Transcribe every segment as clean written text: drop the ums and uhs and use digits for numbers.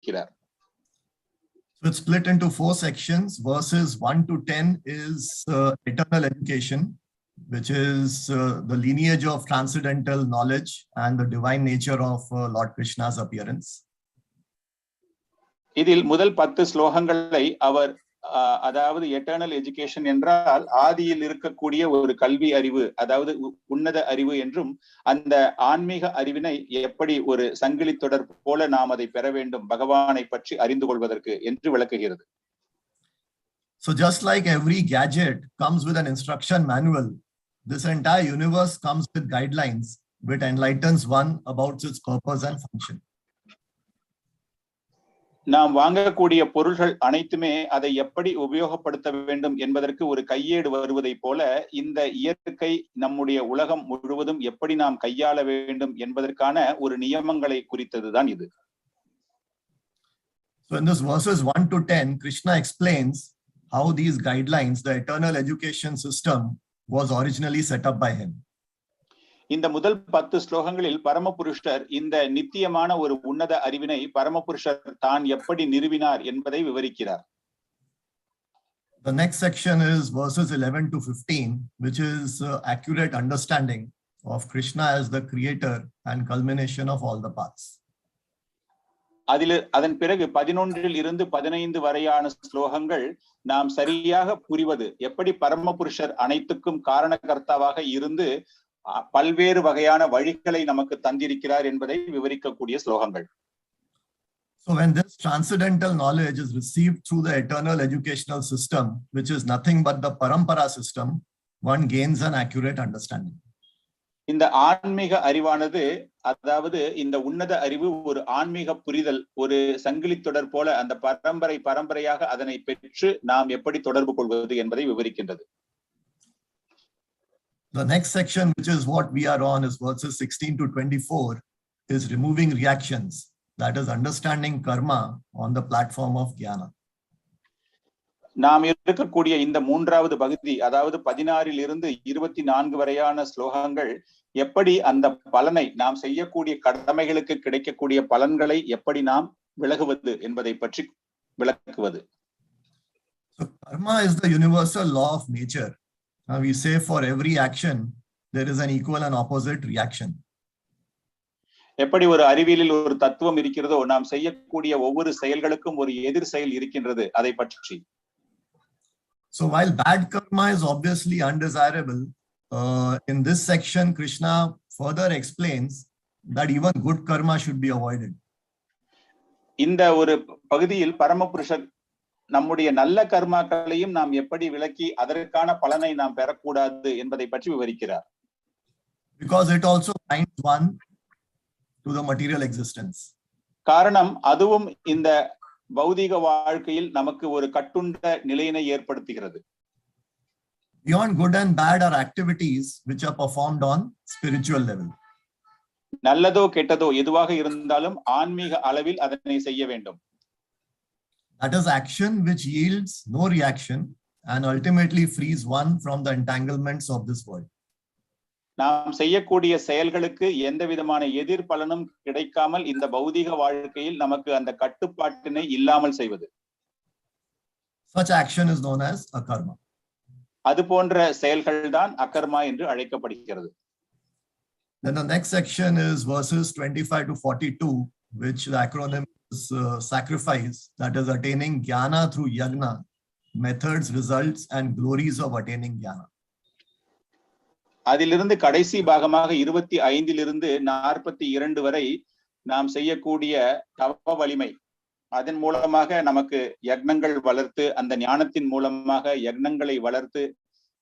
விவரிக்கிறார். So it's split into 4 sections. Verses 1 to 10 is eternal education, which is the lineage of transcendental knowledge and the divine nature of Lord Krishna's appearance. இதில் முதல் 10 ஸ்லோகங்களை அவர் அதாவது eternal education என்றால் ஆதியில் இருக்கக்கூடிய ஒரு கல்வி அறிவு, அதாவது உன்னத அறிவு என்றும், அந்த ஆன்மீக அறிவினை எப்படி ஒரு சங்கிலி தொடர் போல நாம் அதை பெற வேண்டும் பகவானை பற்றி அறிந்து கொள்வதற்கு என்று விளக்குகிறது. So just like every gadget comes with an instruction manual, this entire universe comes with guidelines which enlightens one about its purpose and function. நாம் வாங்கக்கூடிய பொருள்கள் அனைத்துமே அதை எப்படி உபயோகப்படுத்த வேண்டும் என்பதற்கு ஒரு கையேடு வருவதை போல இந்த இயற்கை நம்முடைய உலகம் முழுவதும் எப்படி நாம் கையாள வேண்டும் என்பதற்கான ஒரு நியமங்களை குறித்ததுதான் இது. So in this verses 1 to 10, Krishna explains how these guidelines, the eternal education system, was originally set up by him. இந்த முதல் 10 ஸ்லோகங்களில் பரமபுருஷர் இந்த நித்தியமான ஒரு உன்னத அறிவினை பரமபுருஷர் தான் எப்படி நிறுவினார் என்பதை விவரிக்கிறார். The next section is verses 11 to 15, which is accurate understanding of Krishna as the creator and culmination of all the paths. அதன் பிறகு 11 இருந்து 15 வரையான ஸ்லோகங்கள் நாம் சரியாக புரிவது எப்படி பரமபுருஷர் அனைத்துக்கும் காரணகர்த்தாவாக இருந்து பல்வேறு வகையான வழிகளை நமக்கு தந்திருக்கிறார் என்பதை விவரிக்கக்கூடிய ஸ்லோகங்கள். So when this transcendental knowledge is received through the eternal educational system, which is nothing but the parampara system, one gains an accurate understanding. இந்த ஆன்மீக அறிவானது, அதாவது இந்த உன்னத அறிவு ஒரு ஆன்மீக புரிதல், ஒரு சங்கிலி தொடர் போல அந்த பரம்பரையாக அதனை பெற்று நாம் எப்படி தொடர்பு கொள்வது என்பதை விவரிக்கின்றது. The next section, which is what we are on, is verses 16 to 24, is removing reactions, that is understanding karma on the platform of jnana. நாம் இருக்கக்கூடிய இந்த மூன்றாவது பகுதி, அதாவது 16 இருந்து 24 வரையான ஸ்லோகங்கள் எப்படி அந்த பலனை, நாம் செய்யக்கூடிய கடமைகளுக்கு கிடைக்கக்கூடிய பலன்களை எப்படி நாம் விலகுவது என்பதை பற்றி விளக்குவது. So karma is the universal law of nature. Now we say for every action there is an equal and opposite reaction. எப்படி ஒரு அறிவியலில் ஒரு தத்துவம் இருக்கிறதோ, நாம் செய்யக்கூடிய ஒவ்வொரு செயல்களுக்கும் ஒரு எதிர் செயல் இருக்கின்றது, அதை பற்றி. So while bad karma is obviously undesirable, in this section Krishna further explains that even good karma should be avoided. இந்த ஒரு பகுதியில் பரமபுருஷர் நம்முடைய நல்ல கர்மாக்களையும் நாம் எப்படி விலக்கி அதற்கான பலனை நாம் பெறக்கூடாது என்பதை பற்றி விவரிக்கிறார். Because it also binds one to the material existence. காரணம் அதுவும் இந்த பௌதிக வாழ்க்கையில் நமக்கு ஒரு கட்டுண்ட நிலையினை ஏற்படுத்துகிறது. Beyond good and bad are activities which are performed on spiritual level. நல்லதோ கெட்டதோ எதுவாக இருந்தாலும் ஆன்மீக அளவில் அதனை செய்ய வேண்டும். That is action which yields no reaction and ultimately frees one from the entanglements of this world. நாம் செய்யக்கூடிய செயல்களுக்கு எந்த விதமான எதிர் பலனும் கிடைக்காமல் இந்த பௌதிக வாழ்க்கையில் நமக்கு அந்த கட்டுப்பாட்டினை இல்லாமல் செய்வது. Such action is known as akarma. அது போன்ற செயல்கள் தான் அகர்மா என்று அழைக்கப்படுகிறது. Then the next section is verses 25 to 42, which the acronym is sacrifice, that is attaining jnana through yagna, methods, results and glories of attaining jnana. அதிலிருந்து கடைசி பாகமாக 25 இலிருந்து 42 வரை நாம் செய்யக்கூடிய தவ வலிமை, அதன் மூலமாக நமக்கு யக்னங்கள் வளர்த்து, அந்த ஞானத்தின் மூலமாக யக்னங்களை வளர்த்து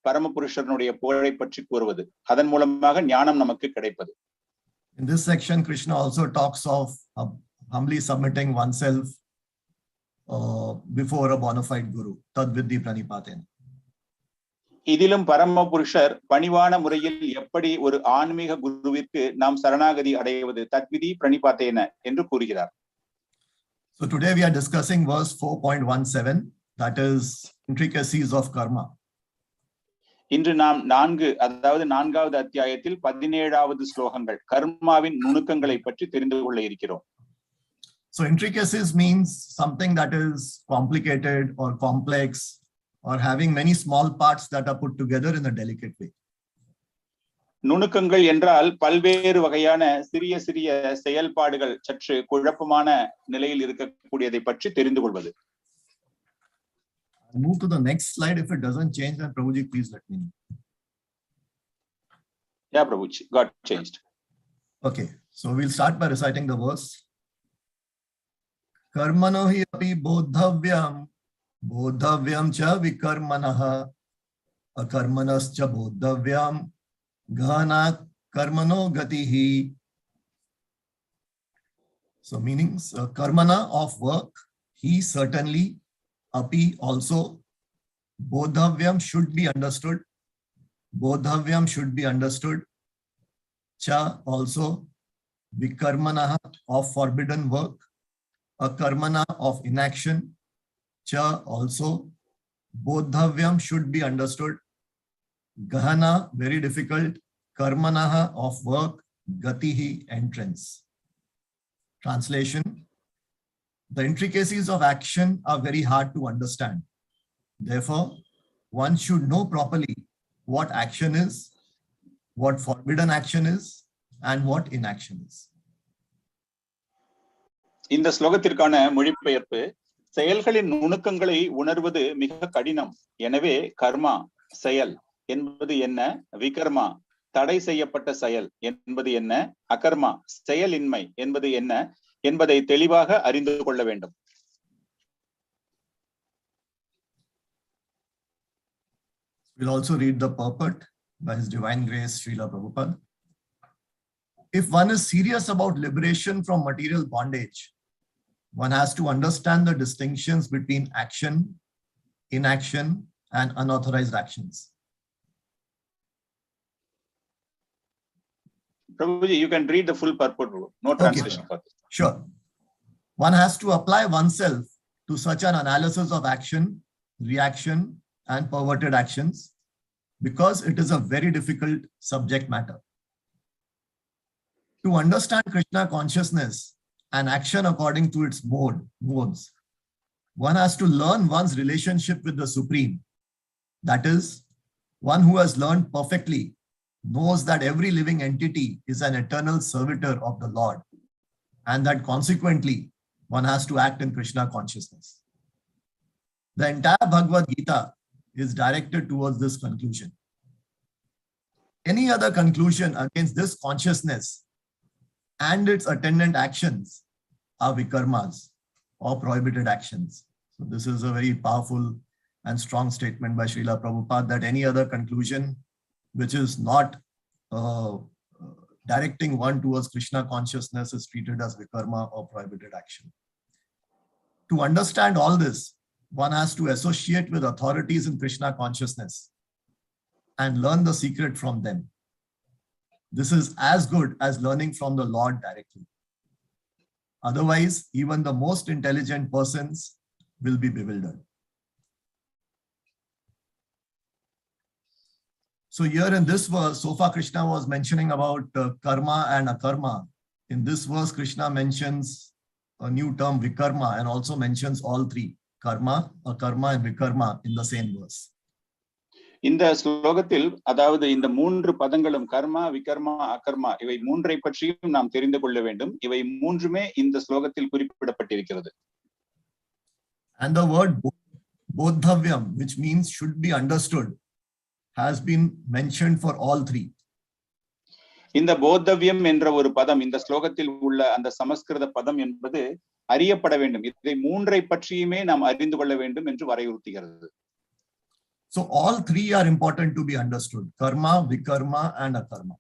பரமபுருஷனுடைய புகழை பற்றி கூறுவது, அதன் மூலமாக ஞானம் நமக்கு கிடைப்பது. In this section Krishna also talks of humbly submitting oneself before a bona fide guru, tad vidhi pranipatena. இதிலும் பரமபுருஷர் பணிவான முறையில் எப்படி ஒரு ஆன்மீக குருவிற்கு நாம் சரணாகதி அடைவது, தத்விதி பிரணிபாத்தேன என்று கூறுகிறார். So today we are discussing verse 4.17, that is Intricacies of karma. இன்று நாம் 4வது அத்தியாயத்தில் 17வது ஸ்லோகங்கள் கர்மாவின் நுணுக்கங்களை பற்றி தெரிந்து கொள்ள இருக்கிறோம். So intricacies means something that is complicated or complex or having many small parts that are put together in a delicate way. நுணுக்கங்கள் என்றால் பல்வேறு வகையான சிறிய சிறிய செயல்பாடுகள் சற்று குழப்பமான நிலையில் இருக்கக்கூடியதை பற்றி தெரிந்து கொள்வது. I'll move to the next slide. If it doesn't change, then Prabhuji, please let me know. Yeah, Prabhuji, got changed. Okay, so we'll start by reciting the verse. Karmano hi api bodhavyam cha vikarmanaha akarmanas cha bodhavyam ghana karmano gatihi. So meanings, karmana of work, he certainly, api also, bodhavyam should be understood, bodhavyam should be understood, cha also, vikarmanaha of forbidden work, akarmana of inaction, cha also, bodhavyam should be understood, gahana very difficult, karmanaha of work, gatihi entrance. Translation: the intricacies of action are very hard to understand. Therefore, one should know properly what action is, what forbidden action is, and what inaction is. இந்த ஸ்லோகத்திற்கான மொழிபெயர்ப்பு, செயல்களின் நுணுக்கங்களை உணர்வது மிக கடினம். எனவே கர்மா செயல் என்பது என்ன, விகர்மா தடை செய்யப்பட்ட செயல் என்பது என்ன, அகர்மா செயலின்மை என்பது என்ன என்பதை தெளிவாக அறிந்து கொள்ள வேண்டும். We'll also read the purport by His Divine Grace Srila Prabhupada. If one is serious about liberation from material bondage, one has to understand the distinctions between action, inaction, and unauthorized actions. Prabhuji, you can read the full purport, no translation for this. Sure. One has to apply oneself to such an analysis of action, reaction, and perverted actions because it is a very difficult subject matter. To understand Krishna consciousness and action according to its modes, one has to learn one's relationship with the Supreme. That is, one who has learned perfectly knows that every living entity is an eternal servitor of the Lord, and that consequently, one has to act in Krishna consciousness. The entire Bhagavad-Gita is directed towards this conclusion. Any other conclusion against this consciousness and its attendant actions are vikarmas or prohibited actions. So this is a very powerful and strong statement by Srila Prabhupada that any other conclusion which is not directing one towards Krishna consciousness is treated as vikarma or prohibited action. To understand all this, one has to associate with authorities in Krishna consciousness and learn the secret from them. This is as good as learning from the Lord directly. Otherwise, even the most intelligent persons will be bewildered. So here in this verse, so far Krishna was mentioning about karma and akarma. In this verse, Krishna mentions a new term, vikarma, and also mentions all three, karma, akarma, and vikarma in the same verse. இந்த ஸ்லோகத்தில், அதாவது இந்த மூன்று பதங்களும் கர்மா, விகர்மா, அகர்மா, இவை மூன்றை பற்றியும் நாம் தெரிந்து கொள்ள வேண்டும். இவை மூன்றுமே இந்த ஸ்லோகத்தில் குறிப்பிடப்பட்டிருக்கிறது. And the word bodhavyam, which means should be understood, has been mentioned for all three. இந்த போத்தவ்யம் என்ற ஒரு பதம், இந்த ஸ்லோகத்தில் உள்ள அந்த சமஸ்கிருத பதம் என்பது அறியப்பட வேண்டும். இதை மூன்றை பற்றியுமே நாம் அறிந்து கொள்ள வேண்டும் என்று வரையறுத்துகிறது. So all three are important to be understood: karma, vikarma, and akarma.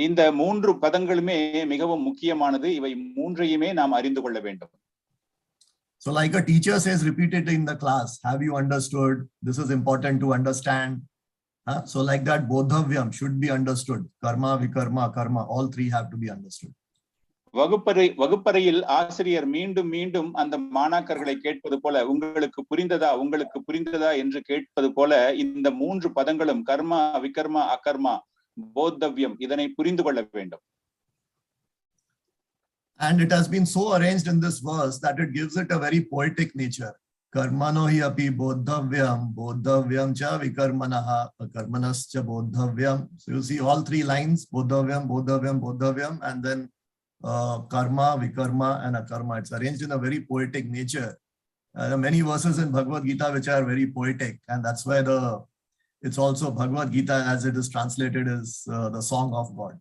இந்த மூன்று பதங்களுமே மிகவும் முக்கியமானது. இவை மூன்றையுமே நாம் அறிந்து கொள்ள வேண்டும். So like a teacher says repeatedly in the class, have you understood? This is important to understand. So like that, bodhavyam should be understood. Karma, vikarma, akarma, all three have to be understood. வகுப்பறையில் ஆசிரியர் மீண்டும் மீண்டும் அந்த மாணாக்கர்களை கேட்பது போல, உங்களுக்கு புரிந்ததா என்று கேட்பது போல, இந்த மூன்று பதங்களும் கர்மா, விகர்மா, அகர்மா, போத்தவ்யம், இதனை புரிந்து கொள்ள வேண்டும். And it has been so arranged in this verse that it gives it a very poetic nature. Karmano hi api bodhavyam cha vikarmanaha karmanascha bodhavyam. So you see all three lines, bodhavyam, and then karma, vikarma, and akarma. It's arranged in a very poetic nature. There are many verses in Bhagavad-Gita which are very poetic, and that's why it's also Bhagavad-Gita as it is translated as the song of God.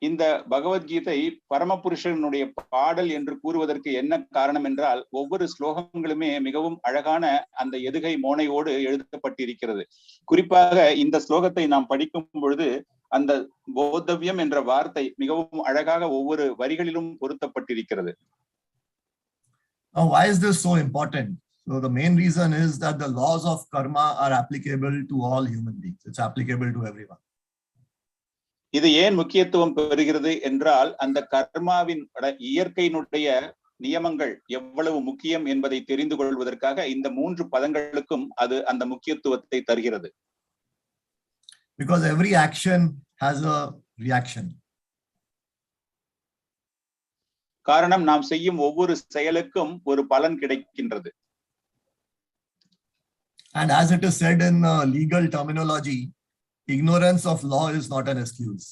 இந்த பகவத்கீதை பரமபுருஷனுடைய பாடல் என்று கூறுவதற்கு என்ன காரணம் என்றால் ஒவ்வொரு ஸ்லோகங்களுமே மிகவும் அழகான அந்த எதுகை மோனையோடு எழுதப்பட்டிருக்கிறது. குறிப்பாக இந்த ஸ்லோகத்தை நாம் படிக்கும் பொழுது அந்த போத்தவ்யம் என்ற வார்த்தை மிகவும் அழகாக ஒவ்வொரு வரிகளிலும் பொருத்தப்பட்டிருக்கிறது. Now, why is this so important? So the main reason is that the laws of karma are applicable to all human beings. It's applicable to everyone. இது ஏன் முக்கியத்துவம் பெறுகிறது என்றால் அந்த கர்மாவின் இயற்கையினுடைய நியமங்கள் எவ்வளவு முக்கியம் என்பதை தெரிந்து கொள்வதற்காக இந்த மூன்று பதங்களுக்கும் அது அந்த முக்கியத்துவத்தை தருகிறது. Because every action has a reaction. காரணம் நாம் செய்யும் ஒவ்வொரு செயலுக்கும் ஒரு பலன் கிடைக்கின்றது. And as it is said in legal terminology, ignorance of law is not an excuse.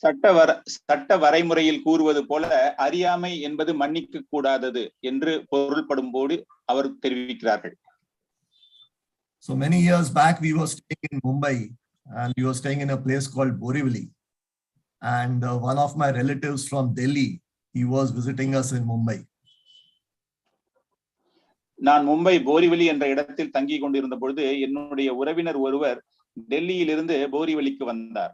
சட்ட வரைமுறையில் கூறுவது போல அறியாமை என்பது மன்னிக்க கூடாதது என்று பொருள்படும்போது அவர் தெரிவிக்கிறார்கள். So many years back we were staying in Mumbai and we were staying in a place called Borivali, and one of my relatives from Delhi, he was visiting us in Mumbai. நான் மும்பை போரிவலி என்ற இடத்தில் தங்கி கொண்டிருந்த பொழுது என்னுடைய உறவினர் ஒருவர் டெல்லியிலிருந்து போரிவலிக்கு வந்தார்.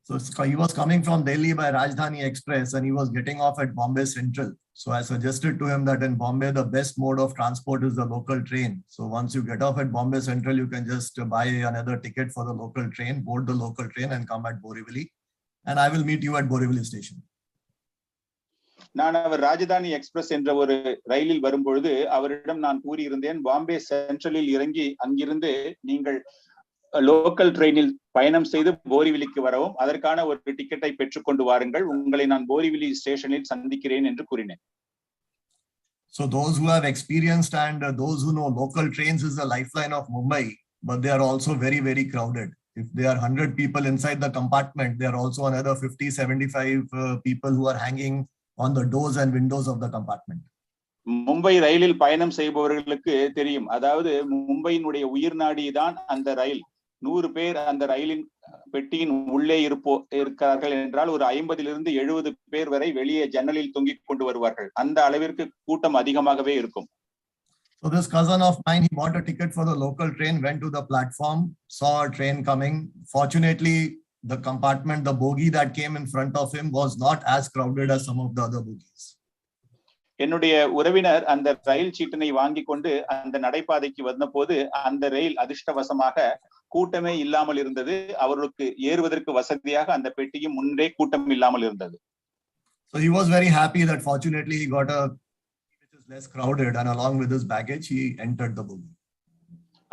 So he was coming from Delhi by Rajdhani Express and he was getting off at Bombay Central. So I suggested to him that in Bombay the best mode of transport is the local train. So once you get off at Bombay Central, you can just buy another ticket for the local train, board the local train and come at Borivali, and I will meet you at Borivali station. நான் அவர் ராஜதானி express என்ற ஒரு ரயிலில் வரும்பொழுது அவரிடம் நான் கூறியிருந்தேன், பாம்பே சென்ட்ரலில் இறங்கி அங்கிருந்து நீங்கள் லோக்கல் ட்ரெயினில் பயணம் செய்து போரிவிலிக்கு வரவும் அதற்கான ஒரு டிக்கெட்டை பெற்றுக்கொண்டு வாருங்கள், உங்களை நான் போரிவிலி ஸ்டேஷனில் சந்திக்கிறேன் என்று கூறினேன். So those who have experienced and those who know, local trains is the lifeline of Mumbai, but they are also very, very crowded. If there are 100 people inside the compartment, there are also another 50-75 people who are hanging on the doors and windows of the compartment. Mumbai ரயிலில் பயணம் செய்பவர்களுக்கு தெரியும், அதாவது மும்பையினுடைய உயிர் நாடி தான் அந்த ரயில். 100 பேர் அந்த ரயிலின் பெட்டியின் உள்ளே இருக்கிறார்கள் என்றால் ஒரு 50-70 பேர் வரை வெளியே ஜன்னலில் தொங்கிக் கொண்டு வருவார்கள். அந்த அளவிற்கு கூட்டம் அதிகமாகவே இருக்கும். So this cousin of mine, he bought a ticket for the local train, went to the platform, saw a train coming. Fortunately, the compartment, the bogie that came in front of him was not as crowded as some of the other bogies. என்னுடைய உறவினர் அந்த ரயில் சீட்டினை வாங்கி கொண்டு அந்த நடைபாதைக்கு வந்தபோது அந்த ரயில் அதிர்ஷ்டவசமாக கூட்டமே இல்லாமல் இருந்தது. அவர்களுக்கு ஏறுவதற்கு வசதியாக அந்த பெட்டியும் முன்னே கூட்டம் இல்லாமல் இருந்தது. So he was very happy that fortunately he got a which is less crowded, and along with his baggage he entered the bogie.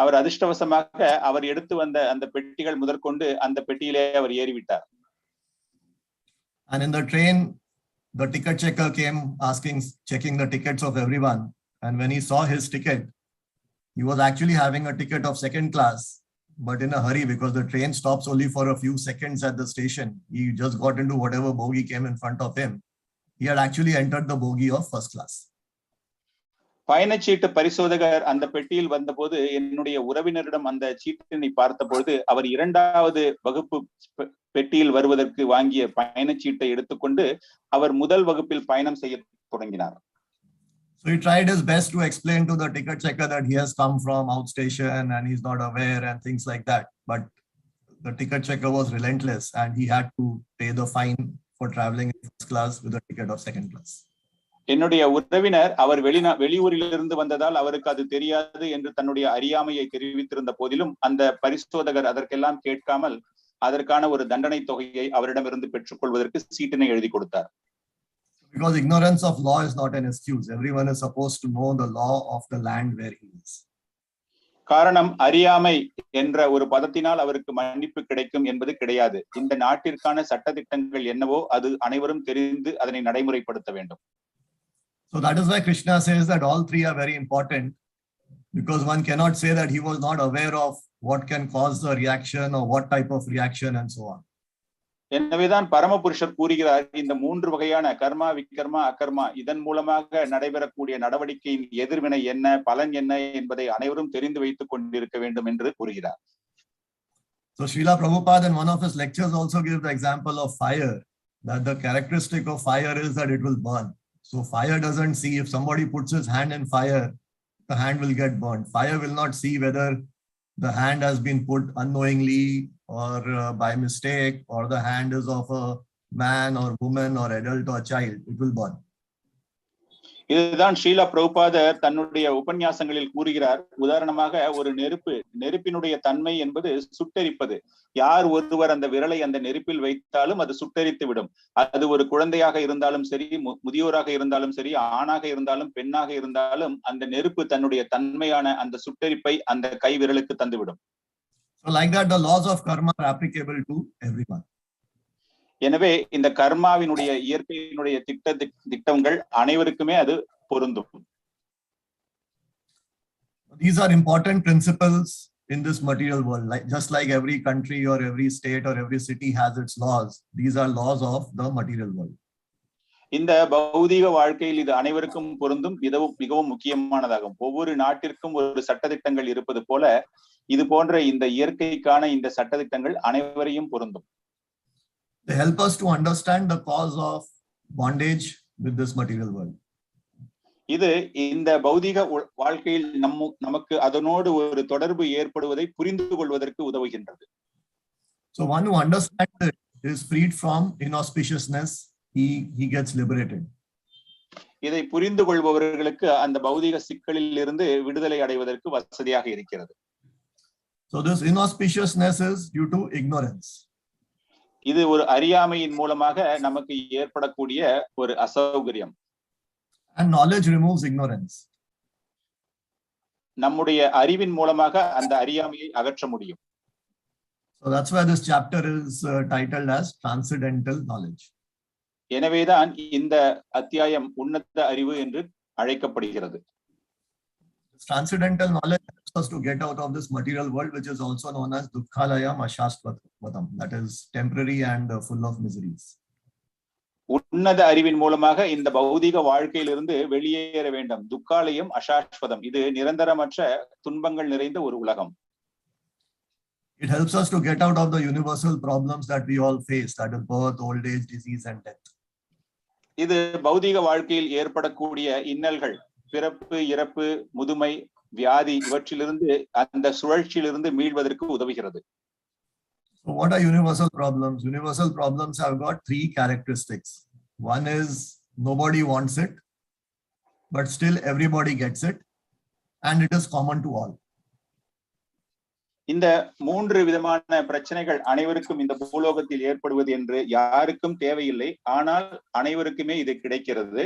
அவர் அதிர்ஷ்டவசமாக அவர் எடுத்து வந்த அந்த பெட்டிகள் முதற்கொண்டு அந்த பெட்டியிலே அவர் ஏறிவிட்டார். And in the train, the ticket checker came checking the tickets of everyone. And when he saw his ticket, he was actually having a ticket of second class, but in a hurry because the train stops only for a few seconds at the station. He just got into whatever bogie came in front of him. He had actually entered the bogie of first class. பயணச்சீட்டு பரிசோதகர் அந்த பெட்டியில் வந்தபோது என்னுடைய உறவினரிடம் அந்த சீட்டினை பார்த்தபொழுது அவர் 2வது வகுப்பு பெட்டியில் வருவதற்கு வாங்கிய பயணச்சீட்டை எடுத்துக்கொண்டு அவர் முதல் வகுப்பில் பயணம் செய்ய தொடங்கினார். So he tried his best to explain to the ticket checker that he has come from outstation and he's not aware and things like that. But the ticket checker was relentless and he had to pay the fine for traveling in first class with a ticket of second class. என்னுடைய உறவினர் அவர் வெளியூரிலிருந்து வந்ததால் அவருக்கு அது தெரியாது என்று தன்னுடைய அறியாமையை தெரிவித்திருந்த போதிலும் அந்த பரிசோதகர் அதற்கெல்லாம் கேட்காமல் அதற்கான ஒரு தண்டனை தொகையை அவரிடமிருந்து பெற்றுக்கொள்வதற்கு சீட்டினை எழுதி கொடுத்தார். Because ignorance of law is not an excuse. Everyone is supposed to know the law of the land where he is. காரணம் அறியாமை என்ற ஒரு பதத்தினால் அவருக்கு மன்னிப்பு கிடைக்கும் என்பது கிடையாது. இந்த நாட்டிற்கான சட்டதிட்டங்கள் என்னவோ அது அனைவரும் தெரிந்து அதனை நடைமுறைப்படுத்த வேண்டும். So that is why Krishna says that all three are very important, because one cannot say that he was not aware of what can cause the reaction or what type of reaction and so on. எனவேதான் பரமபுருஷர் கூறுகிறார், இந்த மூன்று வகையான கர்மா, விகர்மா, அகர்மா இதன் மூலமாக நடைபெறக்கூடிய நடவடிக்கையின் எதிர்வினை என்ன, பலன் என்ன என்பதை அனைவரும் தெரிந்து வைத்துக் கொண்டிருக்க வேண்டும் என்று கூறுகிறார். So Srila Prabhupada in one of his lectures also gives the example of fire, that the characteristic of fire is that it will burn. So fire doesn't see if somebody puts his hand in fire, the hand will get burned. Fire will not see whether the hand has been put unknowingly or by mistake, or the hand is of a man or woman or adult or child. It will burn. இதுதான் ஸ்ரீல பிரபுபாதர் தன்னுடைய உபன்யாசங்களில் கூறுகிறார். உதாரணமாக ஒரு நெருப்பினுடைய தன்மை என்பது சுட்டெரிப்பது. யார் ஒருவர் அந்த விரலை அந்த நெருப்பில் வைத்தாலும் அது சுட்டெரித்து விடும். அது ஒரு குழந்தையாக இருந்தாலும் சரி, முதியோராக இருந்தாலும் சரி, ஆணாக இருந்தாலும் பெண்ணாக இருந்தாலும் அந்த நெருப்பு தன்னுடைய தன்மையான அந்த சுட்டெரிப்பை அந்த கை விரலுக்கு தந்துவிடும். So like that, the laws of karma are applicable to everyone. எனவே இந்த கர்மாவினுடைய இயற்கையினுடைய திட்டங்கள் அனைவருக்குமே அது பொருந்தும். These are important principles in this material world. Just like every country or every state or every city has its laws, these are laws of the material world. இந்த பௌதீக வாழ்க்கையில் இது அனைவருக்கும் பொருந்தும், மிகவும் முக்கியமானதாகும். ஒவ்வொரு நாட்டிற்கும் ஒரு சட்டதிட்டங்கள் இருப்பது போல இது போன்ற இந்த இயற்கைக்கான இந்த சட்டதிட்டங்கள் அனைவரையும் பொருந்தும். They help us to understand the cause of bondage with this material world. இது இந்த பௌதீக வாழ்க்கையில் நமக்கு அதனோடு ஒரு தொடர்பு ஏற்படுவதை புரிந்து கொள்வதற்கு உதவுகின்றது. So one who understands it is freed from inauspiciousness. He gets liberated. இதை புரிந்து கொள்பவர்களுக்கு அந்த பௌதீக சிக்கலில் இருந்து விடுதலை அடைவதற்கு வசதியாக இருக்கிறது. So this inauspiciousness is due to ignorance. இது ஒரு அறியாமையின் மூலமாக நமக்கு ஏற்படக்கூடிய ஒரு அசௌகரியம். And knowledge removes ignorance. நம்முடைய அறிவின் மூலமாக அந்த அறியாமையை அகற்ற முடியும். So that's why this chapter is titled as Transcendental Knowledge. எனவேதான் இந்த அத்தியாயம் உன்னத அறிவு என்று அழைக்கப்படுகிறது. Transcendental knowledge helps us to get out of this material world, which is also known as Dukkhalayam Ashashvatam, that is temporary and full of miseries. உன்னத அறிவின் மூலமாக இந்த பௌதீக வாழ்க்கையிலிருந்து வெளியேற வேண்டும். துக்காலயம் அசாஸ்வதம், இது நிரந்தரமற்ற துன்பங்கள் நிறைந்த ஒரு உலகம். It helps us to get out of the universal problems that we all face, that is birth, old age, disease and death. இது பௌதீக வாழ்க்கையில் ஏற்படக்கூடிய இன்னல்கள், பிறப்பு, இறப்பு, முதுமை, வியாதி இவற்றிலிருந்து அந்த சுழற்சியிலிருந்து மீள்வதற்கு உதவுகிறது. So what are universal problems? Universal problems have got three characteristics. One is nobody wants it, but still everybody gets it, and it is common to all. இந்த மூன்று விதமான பிரச்சனைகள் அனைவருக்கும் இந்த பூலோகத்தில் ஏற்படுவது என்று யாருக்கும் தேவையில்லை, ஆனால் அனைவருக்குமே இது கிடைக்கிறது.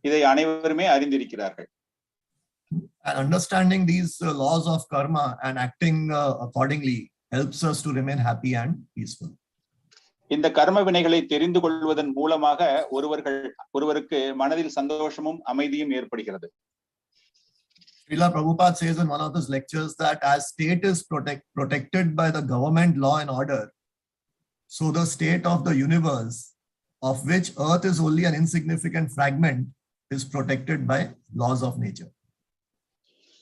இதை அனைவருமே அறிந்திருக்கிறார்கள். And understanding these laws of karma and acting accordingly helps us to remain happy and peaceful. இந்த கர்ம வினைகளை தெரிந்து கொள்வதன் மூலமாக ஒருவருக்கு மனதில் சந்தோஷமும் அமைதியும் ஏற்படுகிறது. Srila Prabhupada says in one of his lectures that as state is protected by the government law and order, so the state of the universe, of which earth is only an insignificant fragment, is protected by laws of nature.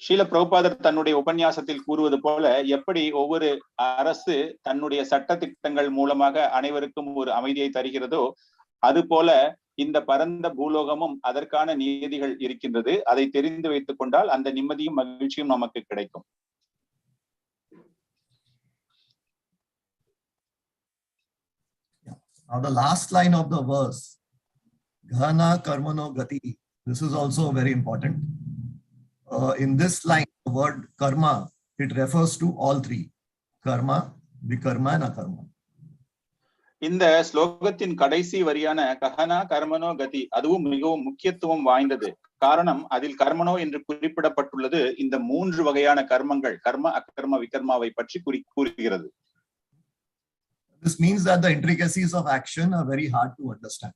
Srila பிரபுபாதர் தன்னுடைய உபன்யாசத்தில் கூறுவது போல, எப்படி ஒவ்வொரு அரசு தன்னுடைய சட்ட திட்டங்கள் மூலமாக அனைவருக்கும் ஒரு அமைதியை தருகிறதோ, அது போல இந்த பரந்த பூலோகமும் அதற்கான நியதிகள் இருக்கின்றது. அதை தெரிந்து வைத்துக் கொண்டால் அந்த நிம்மதியும் மகிழ்ச்சியும் நமக்கு கிடைக்கும். Now the last line of the verse, Ghana Karmano Gati, this is also very important. In this line, the word karma, it refers to all three: karma, vikarma and akarma. இந்த ஸ்லோகத்தின் கடைசி வரியான கஹனா கர்மனோ கதி அதுவும் மிகவும் முக்கியத்துவம் வாய்ந்தது. காரணம், அதில் கர்மனோ என்று குறிப்பிடப்பட்டுள்ளது இந்த 3 வகையான கர்மங்கள், கர்ம அகர்ம விகர்மாவை பற்றி கூறுகிறது. This means that the intricacies of action are very hard to understand.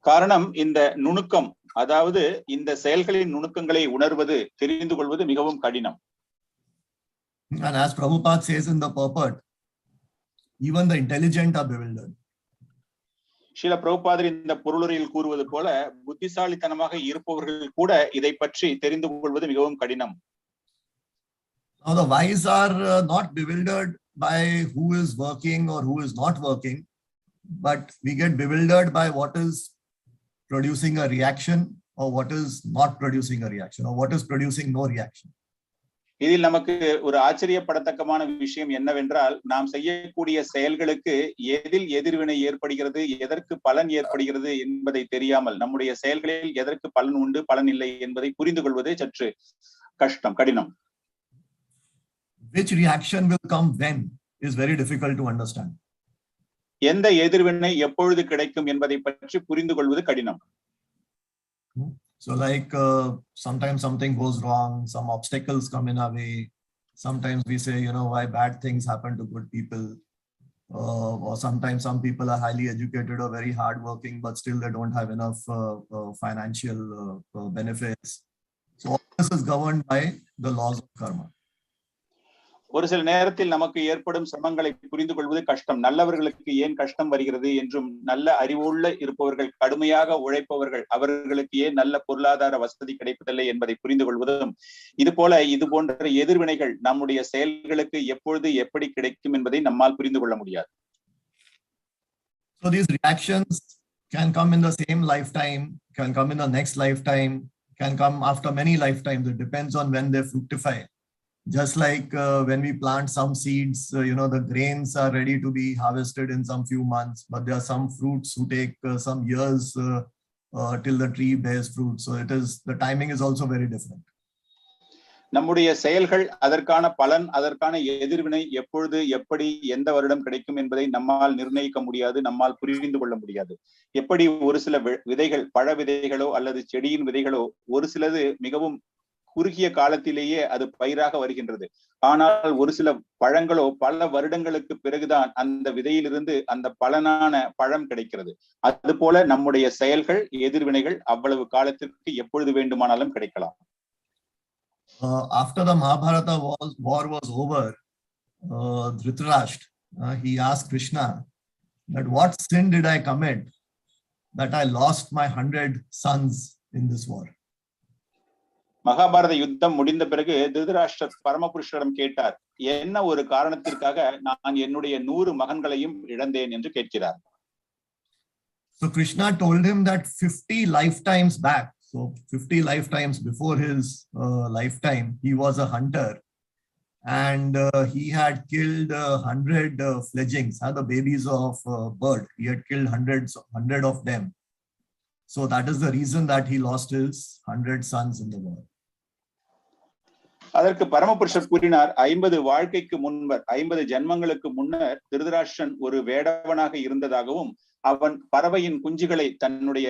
காரணம், இந்த நுணுக்கம், அதாவது இந்த செயல்களின் நுணுக்கங்களை உணர்வது, தெரிந்து கொள்வது மிகவும் கடினம். And as Prabhupada says in the purport, even the intelligent are bewildered. Srila பிரபுபாதர் இந்த பொருளுரையில் கூறுவது போல, புத்திசாலித்தனமாக இருப்பவர்கள் கூட இதை பற்றி தெரிந்து கொள்வது மிகவும் கடினம். Now the wise are not bewildered by who is working or who is not working, but we get bewildered by what is producing a reaction or what is not producing a reaction or what is producing no reaction. இதில் நமக்கு ஒரு ஆச்சரியப்படத்தக்கமான விஷயம் என்னவென்றால், நாம் செய்யக்கூடிய செயல்களுக்கு எதில் எதிர்வினை ஏற்படுகிறது, எதற்கு பலன் ஏற்படுகிறது என்பதை தெரியாமல் நம்முடைய செயல்களில் எதற்கு பலன் உண்டு பலன் இல்லை என்பதை புரிந்து கொள்வது சற்று கடினம். Which reaction will come when is very difficult to understand. எந்த எதிர்வினை எப்பொழுது கிடைக்கும் என்பதை பற்றி புரிந்து கொள்வது கடினம். So like sometimes something goes wrong, some obstacles come in our way. Sometimes we say, why bad things happen to good people. Or sometimes some people are highly educated or very hardworking, but still they don't have enough financial benefits. So all this is governed by the laws of karma. ஒரு சில நேரத்தில் நமக்கு ஏற்படும் சிரமங்களை புரிந்து கொள்வது கஷ்டம். நல்லவர்களுக்கு ஏன் கஷ்டம் வருகிறது என்றும், நல்ல அறிவுள்ள இருப்பவர்கள், கடுமையாக உழைப்பவர்கள், அவர்களுக்கு ஏன் நல்ல பொருளாதார வசதி கிடைப்பதில்லை என்பதை புரிந்து கொள்வதும், இது போன்ற எதிர்வினைகள் நம்முடைய செயல்களுக்கு எப்பொழுது எப்படி கிடைக்கும் என்பதை நம்மால் புரிந்து கொள்ள முடியாது. So these reactions can come in the same lifetime, can come in the next lifetime, can come after many lifetimes. It depends on when they fructify. Just like when we plant some seeds, the grains are ready to be harvested in some few months, but there are some fruits who take some years till the tree bears fruit. So the timing is also very different. நம்முடைய செயல்கள், அதற்கான பலன், அதற்கான எதிர்வினை எப்பொழுது எப்படி எந்த வருடம் கிடைக்கும் என்பதை நம்மால் நிர்ணயிக்க முடியாது, நம்மால் புரிந்து கொள்ள முடியாது. எப்படி ஒரு சில விதைகள், பழ விதைகளோ அல்லது செடியின் விதைகளோ ஒரு சிலது மிகவும் குறுகிய காலத்திலேயே அது பயிராக வருகின்றது. ஆனால் ஒரு சில பழங்களோ பல வருடங்களுக்கு பிறகுதான் அந்த விதையிலிருந்து அந்த பலனான பழம் கிடைக்கிறது. அது போல நம்முடைய செயல்கள், எதிர்வினைகள் அவ்வளவு காலத்திற்கு எப்பொழுது வேண்டுமானாலும் கிடைக்கலாம். After the Mahabharata war was over, Dhritarashtra, he asked Krishna that what sin did I commit that I lost my 100 sons in this war? Mahabharata யுத்தம் முடிந்த பிறகு திருதராஷ்டிரர் பரமபுருஷரிடம் கேட்டார், என்ன ஒரு காரணத்திற்காக நான் என்னுடைய 100 மகன்களையும் இழந்தேன் என்று கேட்கிறார். So Krishna told him that 50 lifetimes back, so 50 lifetimes before his lifetime, he was a hunter and he had killed 100 fledglings, the babies of bird. He had killed 100 of them. So that is the reason that he lost his 100 sons in the war. அதற்கு பரமபுருஷர் கூறினார், 50 வாழ்க்கைக்கு முன்னர், 50 ஜென்மங்களுக்கு முன்னர் திருதராஷ்டிரன் ஒரு வேடவனாக இருந்ததாகவும், அவன் பறவையின் குஞ்சுகளை தன்னுடைய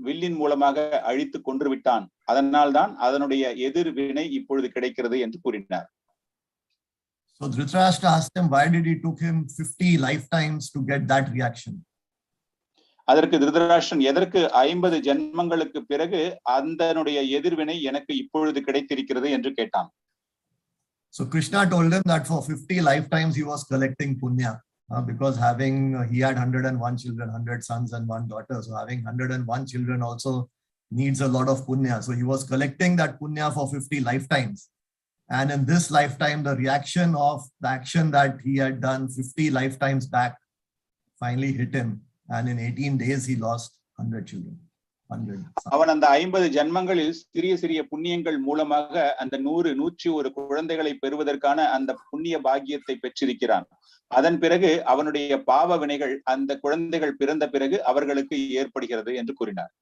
வில்லின் மூலமாக அழித்து கொன்று விட்டான். அதனால்தான் அதனுடைய எதிர்வினை இப்பொழுது கிடைக்கிறது என்று கூறினார். So Dhritarashtra asked him, why did it took him 50 lifetimes to get that reaction? அதற்கு திருதராஷ்டிரன் எதற்கு 50 ஜென்மங்களுக்கு பிறகு அதனுடைய எதிர்வினை எனக்கு இப்பொழுது கிடைத்திருக்கிறது என்று கேட்டான். So Krishna told him that for 50 lifetimes he was collecting punya because he had 101 children, 100 sons and 1 daughter. So having 101 children also needs a lot of punya. So he was collecting that punya for 50 lifetimes. And in this lifetime, the reaction of the action that he had done 50 lifetimes back finally hit him. And in 18 days, he lost 100 children. அவன் அந்த 50 ஜென்மங்களில் சிறிய சிறிய புண்ணியங்கள் மூலமாக அந்த 101 குழந்தைகளை பெறுவதற்கான அந்த புண்ணிய பாக்கியத்தை பெற்றிருக்கிறான். அதன் பிறகு அவனுடைய பாவ வினைகள் அந்த குழந்தைகள் பிறந்த பிறகு அவர்களுக்கு ஏற்படுகிறது என்று கூறினார்.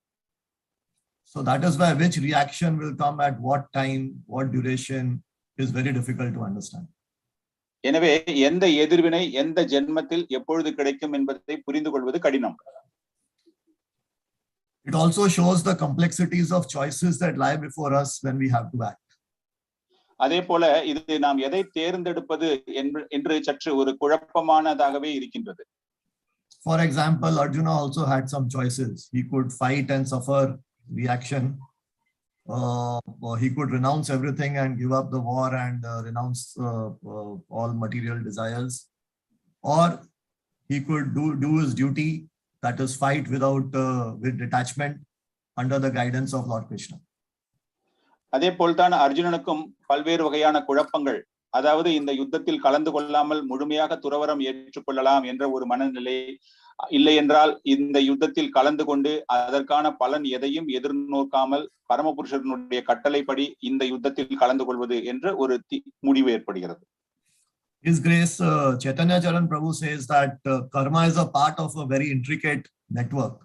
So that is why which reaction will come at what time, what duration is very difficult to understand. எனவே எந்த எதிர்வினை எந்த ஜென்மத்தில் எப்பொழுது கிடைக்கும் என்பதை புரிந்து கொள்வது கடினம். It also shows the complexities of choices that lie before us when we have to act. அதே போல இது நாம் எதை தேர்ந்தெடுப்பது என்று சற்று ஒரு குழப்பமானதாகவே இருக்கின்றது. For example, Arjuna also had some choices. He could fight and suffer reaction. He could renounce everything and give up the war and renounce all material desires. Or he could do his duty, that is fight with detachment under the guidance of Lord Krishna. அதே போல்தான் அர்ஜுனனுக்கும் பல்வேறு வகையான குழப்பங்கள், அதாவது இந்த யுத்தத்தில் கலந்து கொள்ளாமல் முழுமையாக துறவரம் ஏற்றுக்கொள்ளலாம் என்ற ஒரு மனநிலை, இல்லை என்றால் இந்த யுத்தத்தில் கலந்து கொண்டு அதற்கான பலன் எதையும் எதிர்நோக்காமல் பரமபுருஷனுடைய கட்டளைப்படி இந்த யுத்தத்தில் கலந்து கொள்வது என்ற ஒரு முடிவு ஏற்படுகிறது. His Grace Chaitanya Charan Prabhu says that karma is a part of a very intricate network.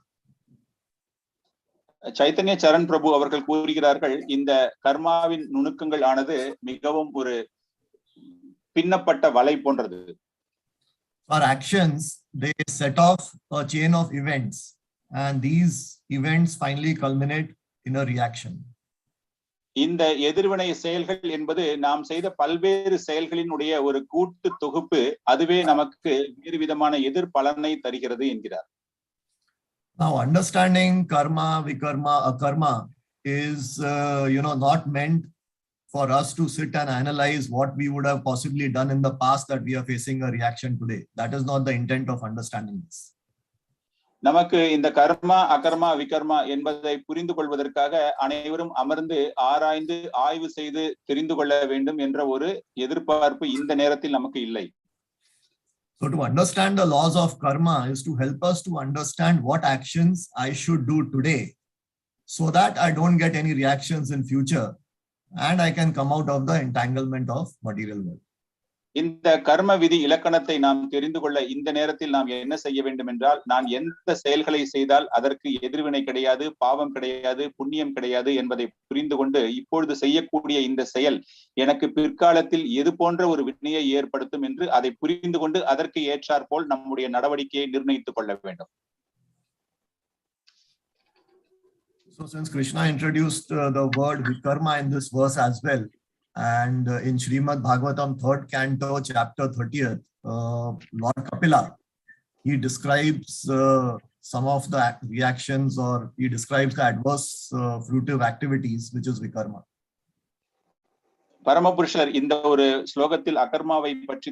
Chaitanya சரண் பிரபு அவர்கள் கூறுகிறார்கள், இந்த கர்மாவின் நுணுக்கங்கள் ஆனது மிகவும் ஒரு பின்னப்பட்ட வலை போன்றது. Our actions, they set off a chain of events, and these events finally culminate in a reaction. இந்த எதிர்வினை செயல்கள் என்பது நாம் செய்த பல்வேறு செயல்களினுடைய ஒரு கூட்டு தொகுப்பு, அதுவே நமக்கு வேறு விதமான எதிர் பலனை தருகிறது என்கிறார். Now, understanding karma, vikarma, akarma is, not meant for us to sit and analyze what we would have possibly done in the past that we are facing a reaction today. That is not the intent of understanding this. நமக்கு இந்த கர்மா அகர்மா விகர்மா என்பதை புரிந்து கொள்வதற்காக அனைவரும் அமர்ந்து ஆராய்ந்து ஆய்வு செய்து தெரிந்து கொள்ள வேண்டும் என்ற ஒரு எதிர்பார்ப்பு இந்த நேரத்தில் நமக்கு இல்லை. So to understand the laws of karma is to help us to understand what actions I should do today so that I don't get any reactions in future and I can come out of the entanglement of material world. இந்த கர்ம விதி இலக்கணத்தை நாம் தெரிந்து கொள்ள இந்த நேரத்தில் நாம் என்ன செய்ய வேண்டும் என்றால், நான் எந்த செயல்களை செய்தால் அதற்கு எதிர்வினை கிடையாது, பாவம் கிடையாது, புண்ணியம் கிடையாது என்பதை புரிந்து கொண்டு இப்பொழுது செய்யக்கூடிய இந்த செயல் எனக்கு பிற்காலத்தில் எது போன்ற ஒரு வினையை ஏற்படுத்தும் என்று அதை புரிந்து கொண்டு அதற்கு ஏற்றாற்போல் நம்முடைய நடவடிக்கையை நிர்ணயித்துக் கொள்ள வேண்டும். So since Krishna introduced the word vikarma in this verse as well, and in Srimad Bhagavatam 3rd canto chapter 30th, Lord Kapila, he describes some of the reactions, or he describes the adverse fruitive activities, which is vikarma. பரமபுருஷர் இந்த ஒரு ஸ்லோகத்தில் அகர்மாவை பற்றி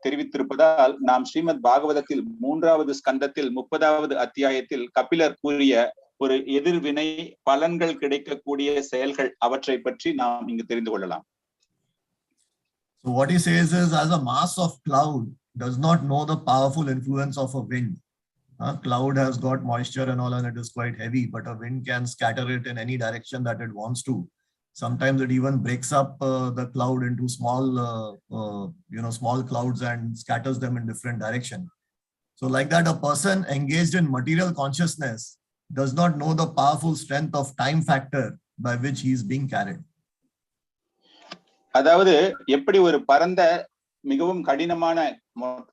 தெரிவித்திருப்பதால் நாம் ஸ்ரீமத் பாகவதத்தில் 3வது ஸ்கந்தத்தில் 30வது அத்தியாயத்தில் கபிலர் கூறிய ஒரு எதிர்வினை பலன்கள் கிடைக்கக்கூடிய செயல்கள் அவற்றை பற்றி நாம் இங்கு தெரிந்து கொள்ளலாம். So what he says is, as a mass of cloud does not know the powerful influence of a wind. Cloud has got moisture and all, and it is quite heavy, but a wind can scatter it in any direction that it wants to. Sometimes it even breaks up the cloud into small clouds and scatters them in different direction. So like that, a person engaged in material consciousness does not know the powerful strength of time factor by which he is being carried. அதாவது எப்படி ஒரு பரந்த மிகவும் கடினமான